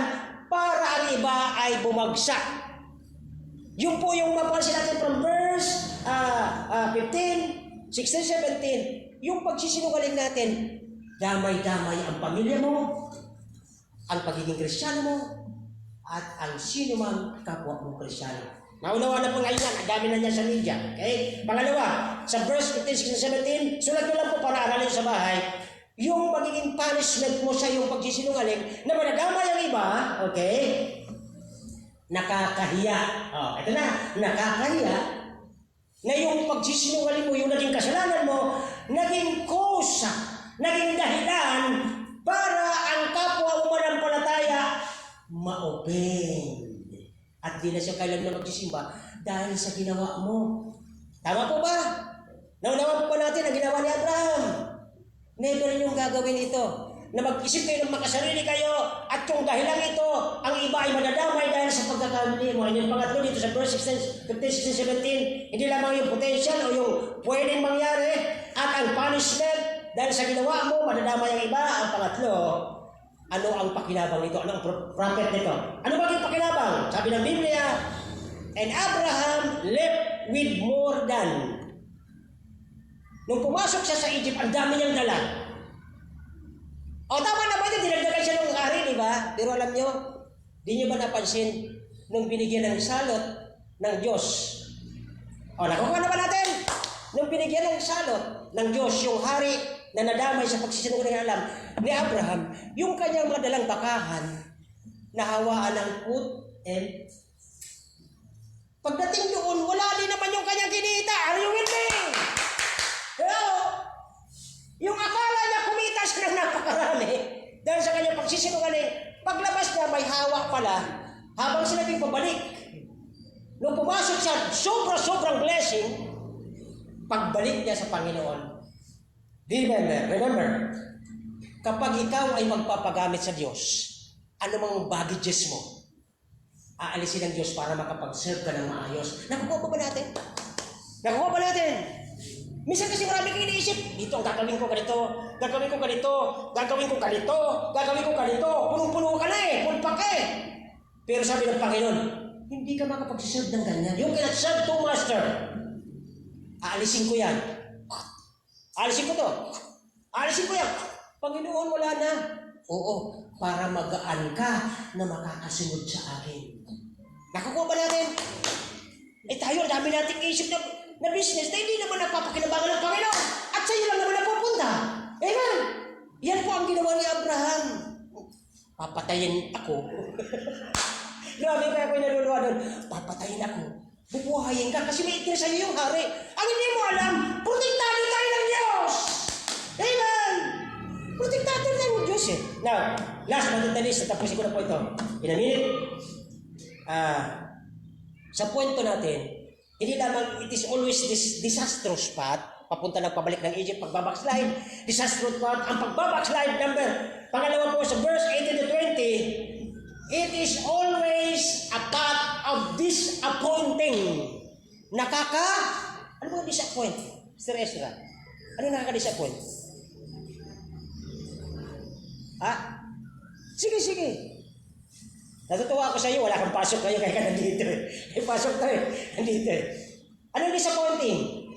para ang iba ay bumagsak. Yung po yung mapansin natin from verse 15, 16, 17, yung pagsisinungaling natin, damay-damay ang pamilya mo, ang pagiging Kristyano mo, at ang sino mang kapwa mong Kristyano. Naunawa na po ngayon yan, ang dami na niya sa media. Okay? Pangalawa, sa verse 15, 16, 17, sulat nyo lang po para aralin sa bahay, yung magiging punishment mo sa iyong pagsisinungaling na manadamay ang iba, okay? Nakakahiya. Ito na, nakakahiya na yung pagsisinungaling mo, yung naging kasalanan mo, naging kosa, naging dahilan para ang kapwa mo manampalataya ma-open. At di na siya kailan na magsisimba dahil sa ginawa mo. Tama po ba? Naunawa po ba natin ang ginawa ni Abraham? Never niyong gagawin ito. na mag-isip kayo ng makasarili kayo at kung dahilan ito, ang iba ay madadamay dahil sa pagkakamali mo. And yung pangatlo dito sa verse 16, 15, 16, 17, hindi lamang yung potential o yung pwedeng mangyari at ang punishment dahil sa ginawa mo, madadamay ang iba. Ang pangatlo, ano ang pakinabang nito? Ano ang prophet nito? Ano ba yung pakinabang? Sabi ng Biblia, and Abraham left with more than. Nung pumasok siya sa Egypt, ang dami niyang dala. O tama naman yun, dinagdagan siya ng hari, di ba? Pero alam niyo, di niyo ba napansin nung binigyan ng salot ng Diyos? O nakuha na ba natin? Nung binigyan ng salot ng Diyos, yung hari na nadamay sa pagsisinungaling ng alam ni Abraham, yung kanyang mga dalang bakahan, nahawaan ng put and pagdating doon, wala din naman yung kanyang kinita. Are you with me? Hello? Yung akala niya kumita siya ng napakarami dahil sa kanyang pagsisinungaling, paglabas niya may hawak pala habang sinabing pabalik. Nung pumasok siya, sobrang blessing, pagbalik niya sa Panginoon. Remember, kapag ikaw ay magpapagamit sa Diyos, anumang baggages mo, aalisin ng Diyos para makapag-serve ka ng maayos. Nakukuha ba natin? Nakukuha ba natin? Minsan kasi marami kang iniisip, dito ang gagawin ko ganito, gagawin ko ganito, gagawin ko ganito, gagawin ko ganito, punong-puno ka na eh, pulpak ka eh. Pero sabi ng Panginoon, hindi ka makapag-serve ng ganyan. You cannot serve two master. Aalisin ko yan. Aalisin ko to. Aalisin ko yan. Panginoon, wala na. Oo, para magaan ka na makakasunod sa akin. Nakukuha ba natin? Eh tayo, dami nating isip na business na hindi naman napapakinabangan ng Panginoon. At sa iyo lang naman napupunta. Amen. Yan po ang ginawa ni Abraham. Papatayin ako. Grabe kaya ako'y naluluwa doon. Papatayin ako. Bubuhayin ka kasi may itin sa iyo yung hari. Ang hindi mo alam, protektado tayo ng Diyos. Amen. Protektado tayo ng Diyos eh. Now, last but not the least, tapusin ko na po ito. In a minute, sa kwento natin, hindi lamang it is always this disastrous path, papunta ng pabalik ng Egypt, pagbabackslide, disastrous path, ang pagbabackslide pangalawa po sa verse 18 to 20, it is always a path of disappointing. Ano ba disappoint? Mr. Ezra, ano nakaka-disappoint? Sige. Natutuwa ako sa iyo, wala kang pasok kayo kaya ka nandito eh. May pasok tayo, nandito eh. Anong disappointing?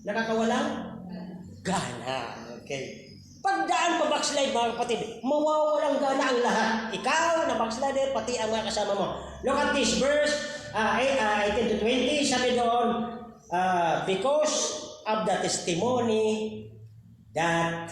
Nakakawalang gana. Okay. Pagdaan pa backslide mga kapatid, mawawalang gana ang lahat. Ikaw na backslider, pati ang mga kasama mo. Look at this verse, 18 to 20, sabi doon, because of the testimony that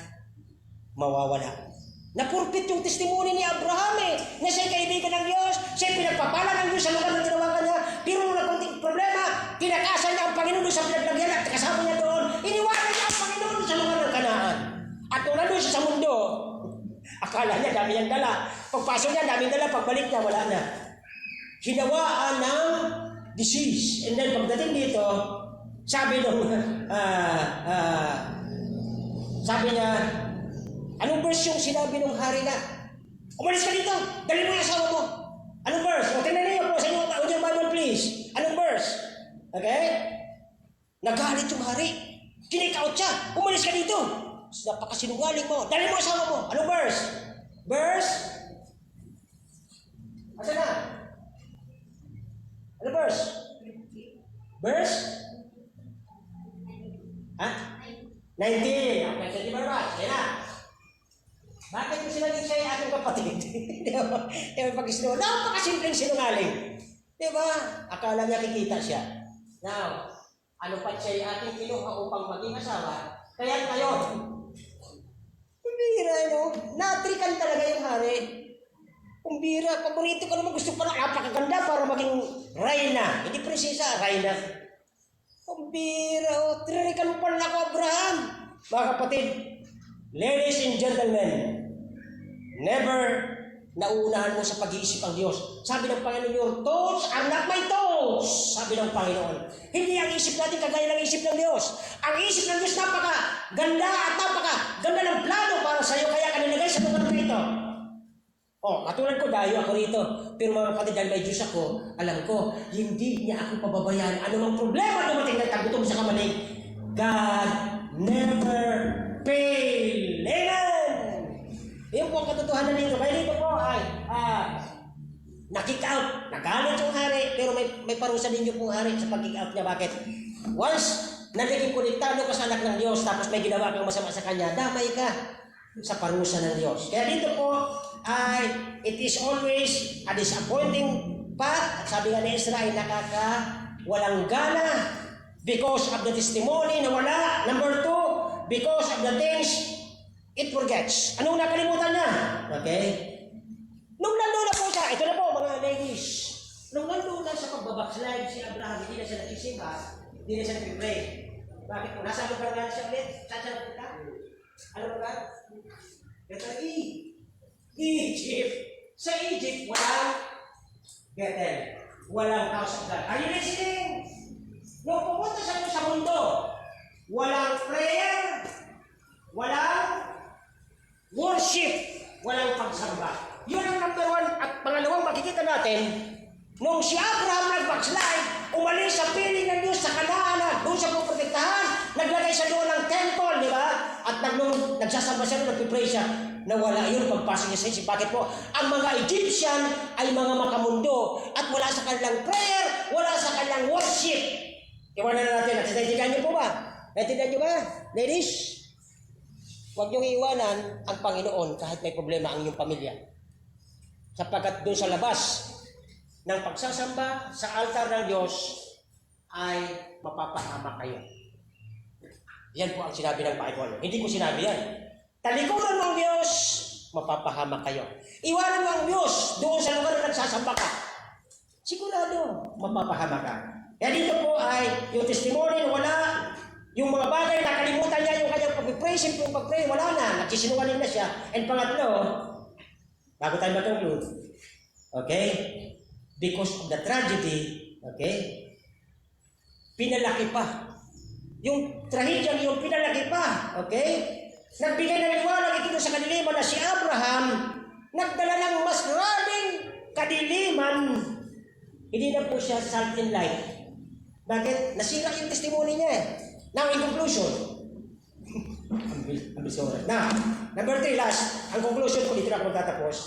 mawawala. Napurpit yung testimony ni Abraham eh, na siya'y kaibigan ng Diyos, siya'y pinagpapala ng Diyos sa lugar ng tinawagan niya, pero nung nagkunting problema, tinakasan niya ang Panginoon doon sa pinaglagyan at kasama niya doon, iniwanan niya ang Panginoon sa lugar ng Kanaan. At nung nandun siya sa mundo, akala niya dami niyang dala. Pagpasok niya, daming dala, pagbalik niya, wala na. Hinawaan ng disease. And then pagdating dito, sabi niya, anong verse yung sinabi ng hari na, umalis ka dito, dali mo yung asawa mo. Anong verse? O tingnan niyo po sa inyo, yung Bible please. Anong verse? Okay? Nagalit yung hari. Kinikaut siya, umalis ka dito. Napakasinungaling mo, dali mo yung asawa mo. Anong verse? Verse? Asa na? Anong verse? Verse? 19. Okay, sige ba ba? Kaya na. Bakit mo sinaging siya yung aking kapatid? Di ba? Pag-isinungaling. Napakasimpleng sinungaling. Di ba? Akala niya kikita siya. Now, ano pa siya yung aking kinuha upang maging asawa? Kaya ngayon, kumbira, natrikan talaga yung hari. Kumbira, paborito ka naman, gusto pa na napakaganda para maging reyna. Hindi prinsesa, reyna. Kumbira, tinarikan pa na ako, Abraham. Mga kapatid, ladies and gentlemen, never nauunahan mo sa pag-iisip ang Diyos. Sabi ng Panginoon, your thoughts are not my thoughts. Sabi sabi ng Panginoon. Hindi ang isip natin kagaya ng isip ng Diyos. Ang isip ng Diyos napaka-ganda at napaka-ganda ng plano para sa iyo, kaya ka nilagay sa lugar na ito. Oh, katulad ko, dayo ako rito. Pero mga kapatid, dahil may Diyos ako, alam ko, hindi niya ako pababayaan. Ano mang problema dumating na tagutom sa kamalig, God never fail. Amen! Yan po ang katotohanan nito. Kaya dito po ay na-kick out. Nagalit yung hari, pero may parusa din yung hari sa pag-kick out niya. Bakit? Once na naging konektado ka sa anak ng Diyos, tapos may ginawa kang masama sa Kanya, damay ka sa parusa ng Diyos. Kaya dito po ay it is always a disappointing path. At sabi nga ni Ezra ay walang gana because of the testimony na wala. Number 2, because of the things it forgets. Anong nakalimutan niya? Okay? Nung nandun na po siya, ito na po mga ladies, nung nandun na sa pagbabackslide si Abraham, hindi na siya nagsisimba, hindi na siya nag-pray. Bakit po? Nasa lugar nga siya ulit? Saan siya nagpunta? Ano lugar? Ito Egypt. Sa Egypt, walang Bethel. Walang house of God. Are you listening? Nung pupunta siya sa mundo, walang prayer, walang worship, walang pagsamba. Yun ang number 1. At pangalawang makikita natin, nung si Abraham nag-backslide, umalis sa piling ng Diyos sa Kanaan, doon siya puprotektahan, naglagay siya doon ng temple, di ba? At nagsasamba siya, nagpipray siya, nawala yun pagpasok niya sa isip. Bakit po? Ang mga Egyptian ay mga makamundo at wala sa kanilang prayer, wala sa kanilang worship. Iwanan na natin. Natindihan niyo po ba? Natindihan niyo ba? Ladies, huwag niyong iiwanan ang Panginoon kahit may problema ang iyong pamilya. Sapagkat doon sa labas ng pagsasamba sa altar ng Diyos ay mapapahama kayo. Yan po ang sinabi ng Bible. Hindi ko sinabi yan. Talikuran mo ang Diyos, mapapahama kayo. Iwanan mo ang Diyos doon sa lugar na nagsasamba ka. Sigurado, mapapahama ka. Kaya dito po ay yung testimony na wala, yung mga bagay na kalimutan niya, yung kanyang pag-praise, yung pag-pray, wala na. Nagsisinungaling na siya. And pangatlo, bago tayo mag-conclude, okay? Because of the tragedy, okay? Pinalaki pa. Yung trahedya yung pinalaki pa, okay? Nagbigay ng liwanag ito sa kadiliman na si Abraham, nagdala ng mas maraming kadiliman. Hindi na po siya salt and light. Bakit? Nasira yung testimony niya eh. Now, in conclusion, now, number 3, last, ang conclusion ko dito na ako magtatapos.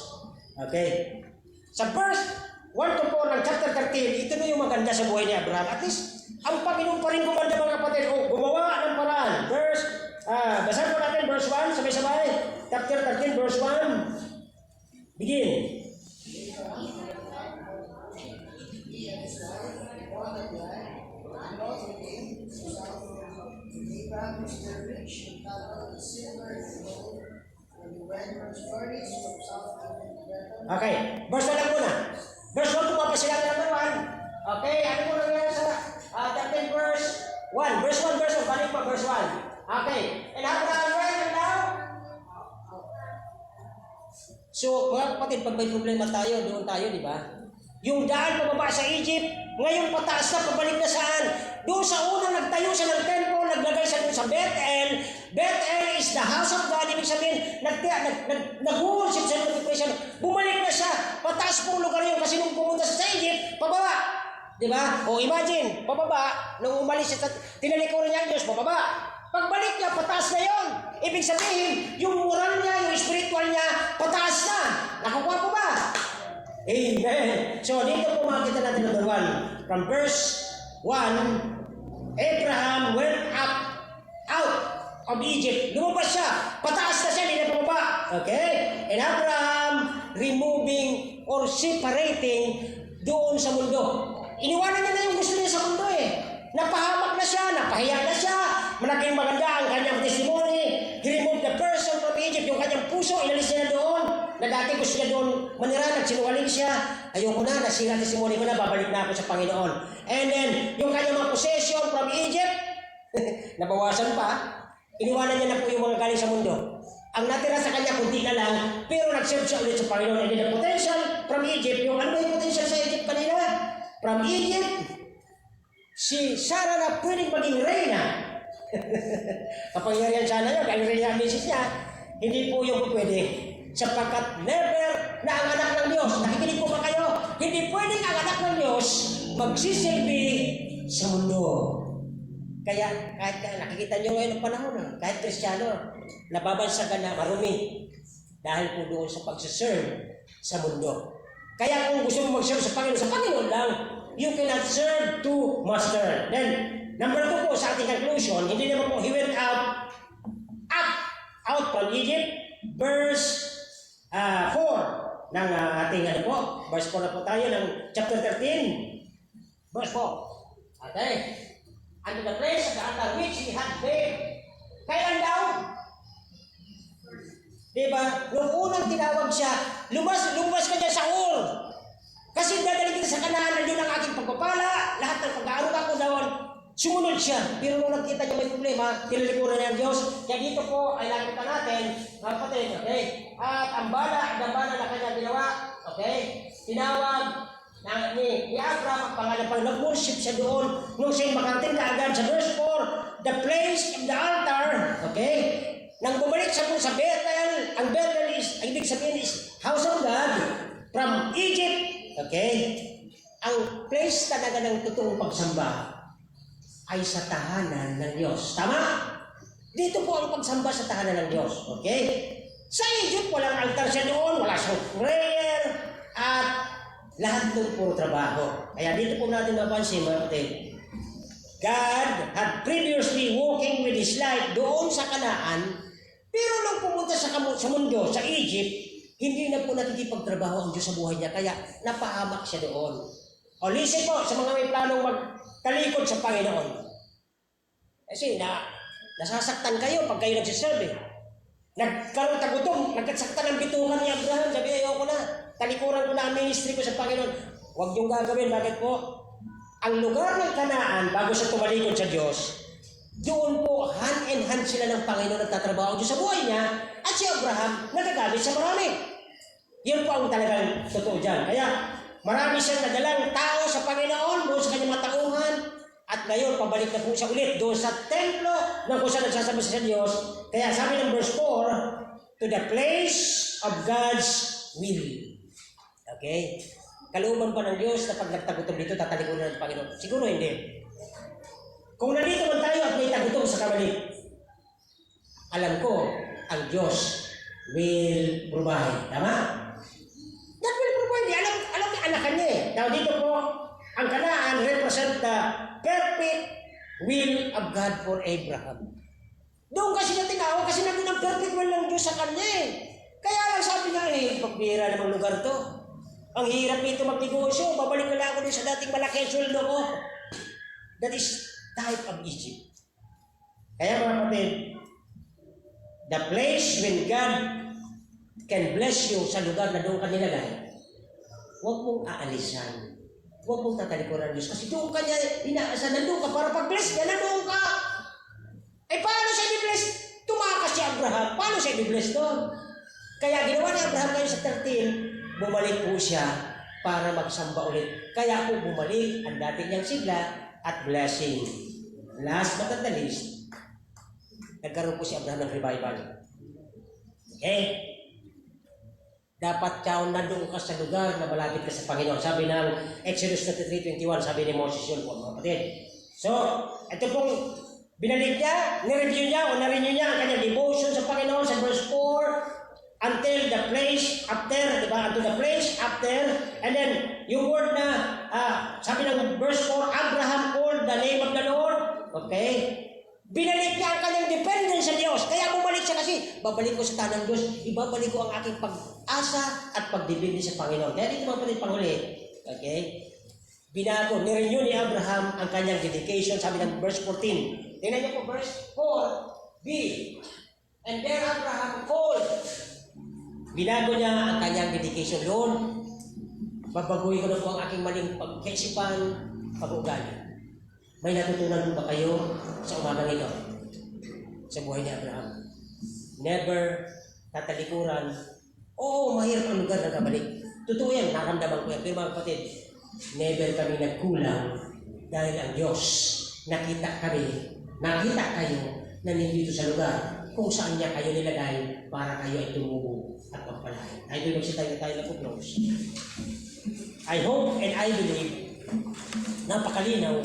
Okay? Sa verse 1 to 4 ng chapter 13, ito na yung maganda sa buhay ni Abraham. At least, ang Panginoon pa rin gumanda mga kapatid, gumawa ng paraan. Basahin po natin verse 1, sabay-sabay. Chapter 13, verse 1. Begin. Okay, verse 1 lang muna. Verse 1, tumapa sila ng number 1. Okay, ano po nangyari sa 13 verse 1. Verse 1, balik pa, verse 1. Okay, and Abraham went now. So, mga kapatid, pag may problema tayo, doon tayo, di ba? Yung daan pababa sa Egypt, ngayon pataas na, pabalik na saan? Doon sa unang nagtayo siya ng temple, naglagay siya doon sa Bethel. Bethel is the house of God. Ibig sabihin, nag-worship siya, bumalik na siya. Pataas pong lugar yun kasi nung pumunta sa Egypt, pababa. Di ba? O imagine, pababa, nung umalis siya, tinalikuran niya ang Diyos, pababa. Pagbalik niya, pataas na yun. Ibig sabihin, yung moral niya, yung spiritual niya, pataas na. Nakukuha po ba? Amen. So, dito po makikita natin number 1. From verse 1, Abraham went out of Egypt. Lumabas siya. Pataas na siya, hindi na pumaba. Okay? And Abraham removing or separating doon sa mundo. Iniwanan niya na yung gusto niya sa mundo eh. Napahamak na siya, napahiya na siya. Malaking maganda ang kanyang testimony. He removed the person from Egypt. Yung kanyang puso, inalis niya na doon. Na dati gusto niya doon manira, nagsinungaling siya. Ayoko na, nasira testimony ko na, babalik na ako sa Panginoon. And then, yung kanyang mga possession from Egypt, nabawasan pa. Iniwanan niya na po yung mga galing sa mundo. Ang natira sa kanya, kunti na lang, pero nag-serve siya ulit sa Panginoon. And then the potential from Egypt, yung ano ba yung potential sa Egypt kanina? From Egypt, si Sarah na pwedeng maging reyna. Kapangyarihan sana yun, ang reyna ang misis niya, hindi po yung pwede. Sapagkat never na ang anak ng Diyos, nakikinig po ba kayo? Hindi pwedeng ang anak ng Diyos magsisilbi sa mundo. Kaya kahit nakikita nyo ngayon ng panahon, kahit Kristiyano, nababansagan na marumi dahil po doon sa pagsiserve sa mundo. Kaya kung gusto mo mag-serve sa Panginoon lang, you cannot serve two master. Then, number 2 po sa ating conclusion, hindi naman po, he went out from Egypt, verse 4 ng ating verse 4 na po tayo ng chapter 13, verse 4. Okay. And to the place of the altar which he had made. Kailan daw? Diba? Nung unang tinawag siya, lumabas ka dyan sa Ur. Kasi dadalhin kita sa Kanaan, nandun ang aking pagpapala, lahat ng pag-aaruga ko daw, sumunod siya. Pero nung nakita niya may problema, tinalikuran niya ang Diyos. Kaya dito po ay nakita natin, mga kapatid, okay? At ang bala na kanya ginawa, okay? Tinawag ni Abraham ang pangalan pang nag-worship siya doon nung siya'y makating kaagad sa verse 4, the place of the altar, okay? Nang bumalik siya po sa Bethel, ang Bethel is, ang ibig sabihin is house of God from Egypt, okay? Ang place talaga ng totoong pagsamba ay sa tahanan ng Diyos. Tama? Dito po ang pagsamba sa tahanan ng Diyos, okay? Sa Egypt, walang altar siya doon, wala siyang prayer, at lahat ng puro trabaho. Kaya dito po natin mapansin, mga kapatid, God had previously walking with His life doon sa Kanaan, pero nang pumunta sa mundo, sa Egypt, hindi na po nakikipagtrabaho ang Diyos sa buhay niya, kaya napahamak siya doon. O listen po sa mga may planong magtalikod sa Panginoon. Kasi nasasaktan kayo pag kayo nagsiserve. Nagkaroon tagutom, nagkasaktan ang bituhan ni Abraham, sabi ayoko na, talikuran ko na ang ministry ko sa Panginoon. Huwag niyong gagawin, bakit po? Ang lugar ng Kanaan, bago siya tumalikod sa Diyos, doon po, hand in hand sila ng Panginoon nagtatrabaho Diyos sa buhay niya, at si Abraham nagagamit sa marami. Yun po ang talagang totoo dyan. Kaya marami siyang nadalang tao sa Panginoon doon sa kanyang matauhan, at ngayon pabalik na po siya ulit doon sa templo na kung saan nagsasama siya sa Diyos. Kaya sabi ng verse 4, to the place of God's will. Okay? Kalooban pa ng Diyos na pag nagtagutom dito, tatalikuran ng Panginoon? Siguro hindi. Kung nandito man tayo at may tagutom sa kamali, alam ko, ang Diyos will provide. Tama? That will provide. Alam niya, anakan niya eh. Now dito po, ang Kanaan represent the perfect will of God for Abraham. Doon kasi niya tinawag kasi nandun ang perfect will ng Diyos sa kanya eh. Kaya lang sabi niya, pagbira namang lugar to. Ang hirap nito magnegosyo, babalik na lang ako din sa dating malaki sweldo ko. That is type of Egypt. Kaya mga kapatid, the place when God can bless you sa lugar na doon ka nilagay, huwag mong aalisan. Huwag mong tatalikuran ng Diyos. Kasi doon ka niya inaasan, nandun ka para pag-bless niya, nandun ka. Eh paano siya i-bless? Tumakas si Abraham. Paano siya i-bless doon? Kaya ginawa ni Abraham ngayon sa 13, bumalik po siya para magsamba ulit. Kaya po bumalik ang dati niyang sigla at blessing. Last but not the least, nagkaroon po si Abraham ng revival. Okay? Dapat siya nandun ka sa lugar na malapit ka sa Panginoon. Sabi ng Exodus 33:21, sabi ni Moses yun po, mga kapatid. So, ito pong binalik niya, nireview niya o na-renew niya ang kanyang devotion sa Panginoon sa verse 4, until the place after, diba? Until the place after, and then yung word na, sabi ng verse 4, Abraham called the name of the Lord. Okay? Binalik niya ang kanyang dependence sa Diyos. Kaya bumalik siya kasi, babalik ko sa tanang Diyos, ibabalik ko ang aking pag-asa at pagdibindi sa Panginoon. Kaya dito mga pati panghuli. Okay? Binago, nirenew ni Abraham ang kanyang dedication, sabi ng verse 14. Tingnan niyo po, verse 4b. And there Abraham called. Binago niya ang kanyang dedication. Lord, babaguhin ko na po ang aking maling pagkaisipan, pag-uugali. May natutunan ba kayo sa umagang ito? Sa buhay ni Abraham? Never tatalikuran. Oo, mahirap ang lugar na kabalik. Totoo yan, naramdaman ko yan. Pero mga kapatid, never kami nagkulang dahil ang Diyos nakita kayo na nandito sa lugar kung saan niya kayo nilagay para kayo ay tumubo at magpalain. Tayo doon tayo na close. I hope and I believe napakalinaw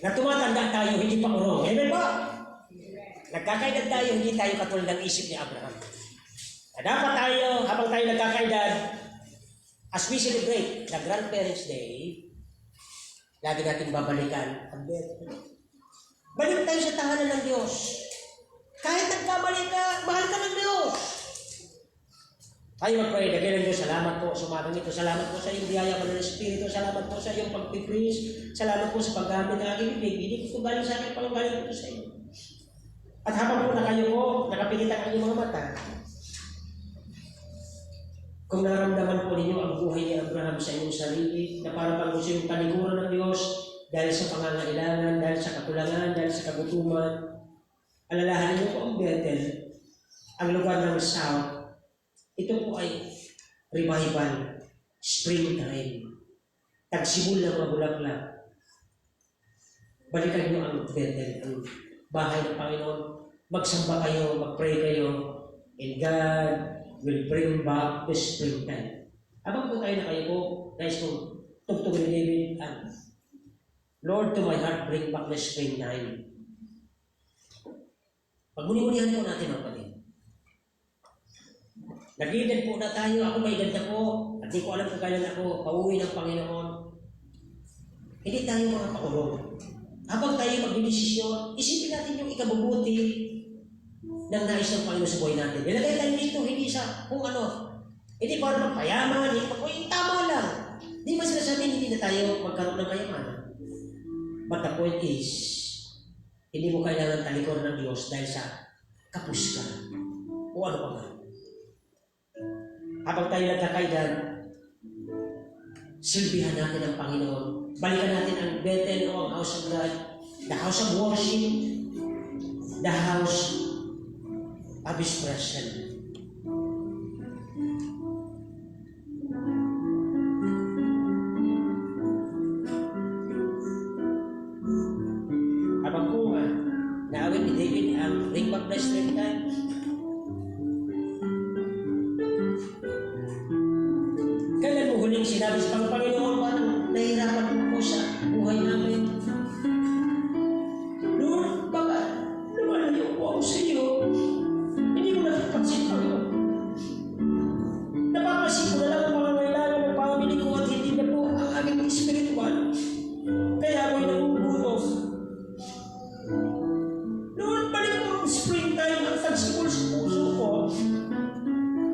na tumatanda tayo hindi pa urong. Amen ba? Nagkakaedad tayo, hindi tayo katulad ng isip ni Abraham. Na dapat tayo, habang tayo nagkakaedad, as we celebrate the Grandparents' Day, lagi natin babalikan ang birthday. Balik tayo sa tahanan ng Diyos. Kahit nagkamali ka, mahal ka ng Diyos. Tayo mag-pray, Dakilang Diyos, salamat po sa umagang ito. Salamat po sa iyong biyaya ng Espiritu. Salamat po sa iyong pagpipris. Salamat po sa paggamit ng aking bibig. Hindi ko galing sa akin, galing ko sa iyo. At habang po na kayo po, nakapilitan ang inyong mga mata, kung naramdaman po ninyo ang buhay ni Abraham sa inyong sarili, na parang pang gusto yung talikuran ng Diyos dahil sa pangangailangan, dahil sa kakulangan, dahil sa kagutuman, alalahanin niyo po ang Bethel, ang lugar ng South. Ito po ay revival, springtime, tagsibol ng mga bulaklak. Balikan niyo ang Bethel, ang bahay ng Panginoon. Magsamba kayo, mag-pray kayo, and God will bring back the springtime. Habang po tayo na kayo po, guys po, tugtog ni David, Lord, to my heart, bring back the springtime. Pagmuni-munihan po natin ang pati. Nag-edad po na tayo, ako may edad na po, at di ko alam kung kailan ako pauwi ng Panginoon. Hindi tayo mga pakulong. Habang tayo magdidesisyon, isipin natin yung ikabubuti ng nais ng Panginoon sa buhay natin. Nilagay tayo dito, hindi sa kung ano. Hindi para magpayaman, hindi pa po, tama lang. Hindi ba sinasabi, hindi na tayo magkaroon ng kayamanan. But the point is, hindi mo kailangan talikuran ng Diyos dahil sa kapus ka. O ano pa nga. Habang tayo nagkakaedad, silbihan natin ang Panginoon. Balikan natin ang Bethel o ang house of God, the house of worship, the house of His presence. Habang po nga, naawit ni David ang Bring Back the Springtime. Kailan mo huling sinabi sa Panginoon, parang nahihirapan po sa buhay namin. Lord, baka lumalayo po ako sa iyo. Hindi ko napapansin pa yun. Napapansin ko na lang ang mga kailangan ng family ko at hindi na po ang aming spiritual. Kaya ako'y nagugutom. Lord, balik mo ang springtime ang tagsibol sa puso ko.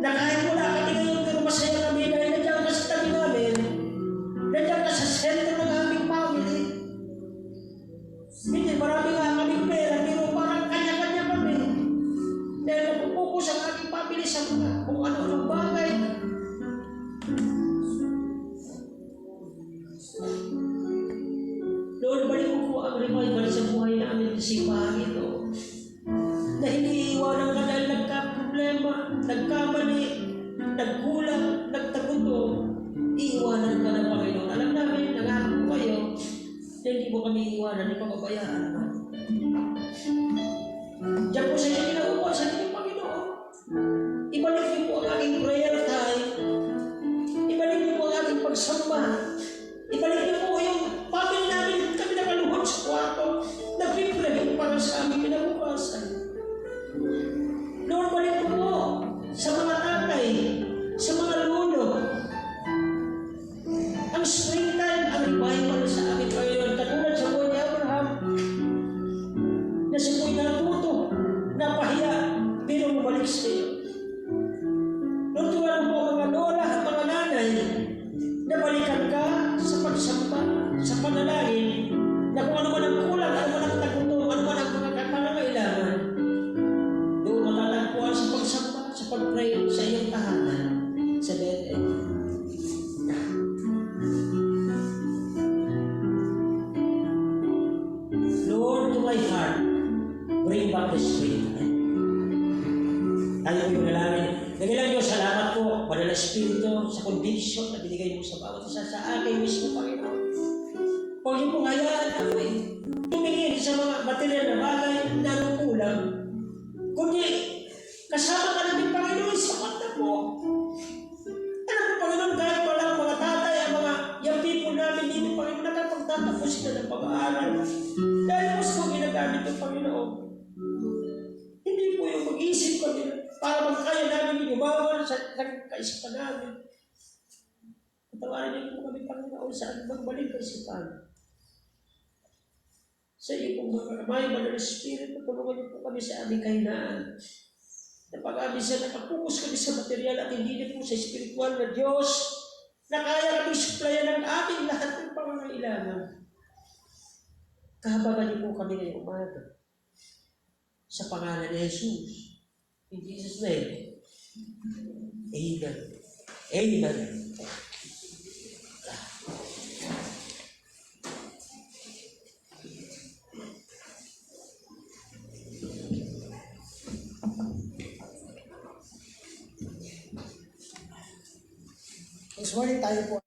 Na kahit wala kami ngayon pero masaya kami dahil nandiyan ka sa tabi namin. Nandiyan ka sa center ng aming family. Hindi, marami nga kaming pera pero parang kanya-kanya kami. Dahil napupokus ang aking family sa mga kung ano-anong bagay. Lord, balik mo po ang revival sa buhay namin sa simbahan ito. Na hindi iwanan ka dahil nagka-problema, nagkamali, nagkulang, nagtagutom. Iiwanan ka ng Panginoon. Alam namin, nangako kayo na hindi mo kami iiwanan, ipababayaan naman. Diyan po sa inyo kinaupo, sa inyo Panginoon. Ibalik niyo po ang aking prayer time. Ibalik niyo po ang aking pagsamba. Ibalik niyo po yung family namin, kami nakaluhod sa kwarto. Nagpipray para sa aming kinabukasan. Lord, balik mo po sa mga tatay, sa mga lolo. Ang springtime, ang revival sa amin, Panginoon, katulad sa buhay ni Abraham, na siya po'y natuto, napahiya, pero mabalik sa iyo. Lord, tuwalan po ang mga lola at mga nanay, na balikan ka sa pagsamba, sa panalangin, na kung ano man ang kulang, ano man ang tagutom, ano man ang mga pangangailangan, doon matatagpuan sa pagsamba, sa pag-pray sa iyong tahanan, sa Bethel. Lord, to my heart, bring back the springtime. Tayo po yung nalangin. Dakilang Diyos, salamat po, Banal na Espiritu, sa conviction na binigay mo sa bawat isa sa akin mismo, Panginoon. Huwag niyo pong hayaan ako tumingin sa mga material na bagay na kulang. Kundi, kasama ka natin, Panginoon, sapat na po. Alam mo, Panginoon, kahit walang mga tatay, ang mga young people namin dito, Panginoon, nakapagtatapos sila ng pag-aaral. Dahil po sa mga ginagamit ng Panginoon. Hindi po yung mag-isip kami para magkaya namin yumaman sa kaisipan namin. Patawarin niyo po kami, Panginoon, saan magbalik ang isipan. Sa iyo pong mga kamay, Banal na Espiritu, tulungan niyo po kami sa aming kahinaan. Na pag-amin sa nakapokus kami sa material at hindi na po sa espiritual na Diyos na kaya kami suplayan ng ating lahat ng pangangailangan. Kahabagan niyo po kami ngayong umaga. Sa pangalan ni Jesus. In Jesus' name. Amen. Amen. This morning tayo po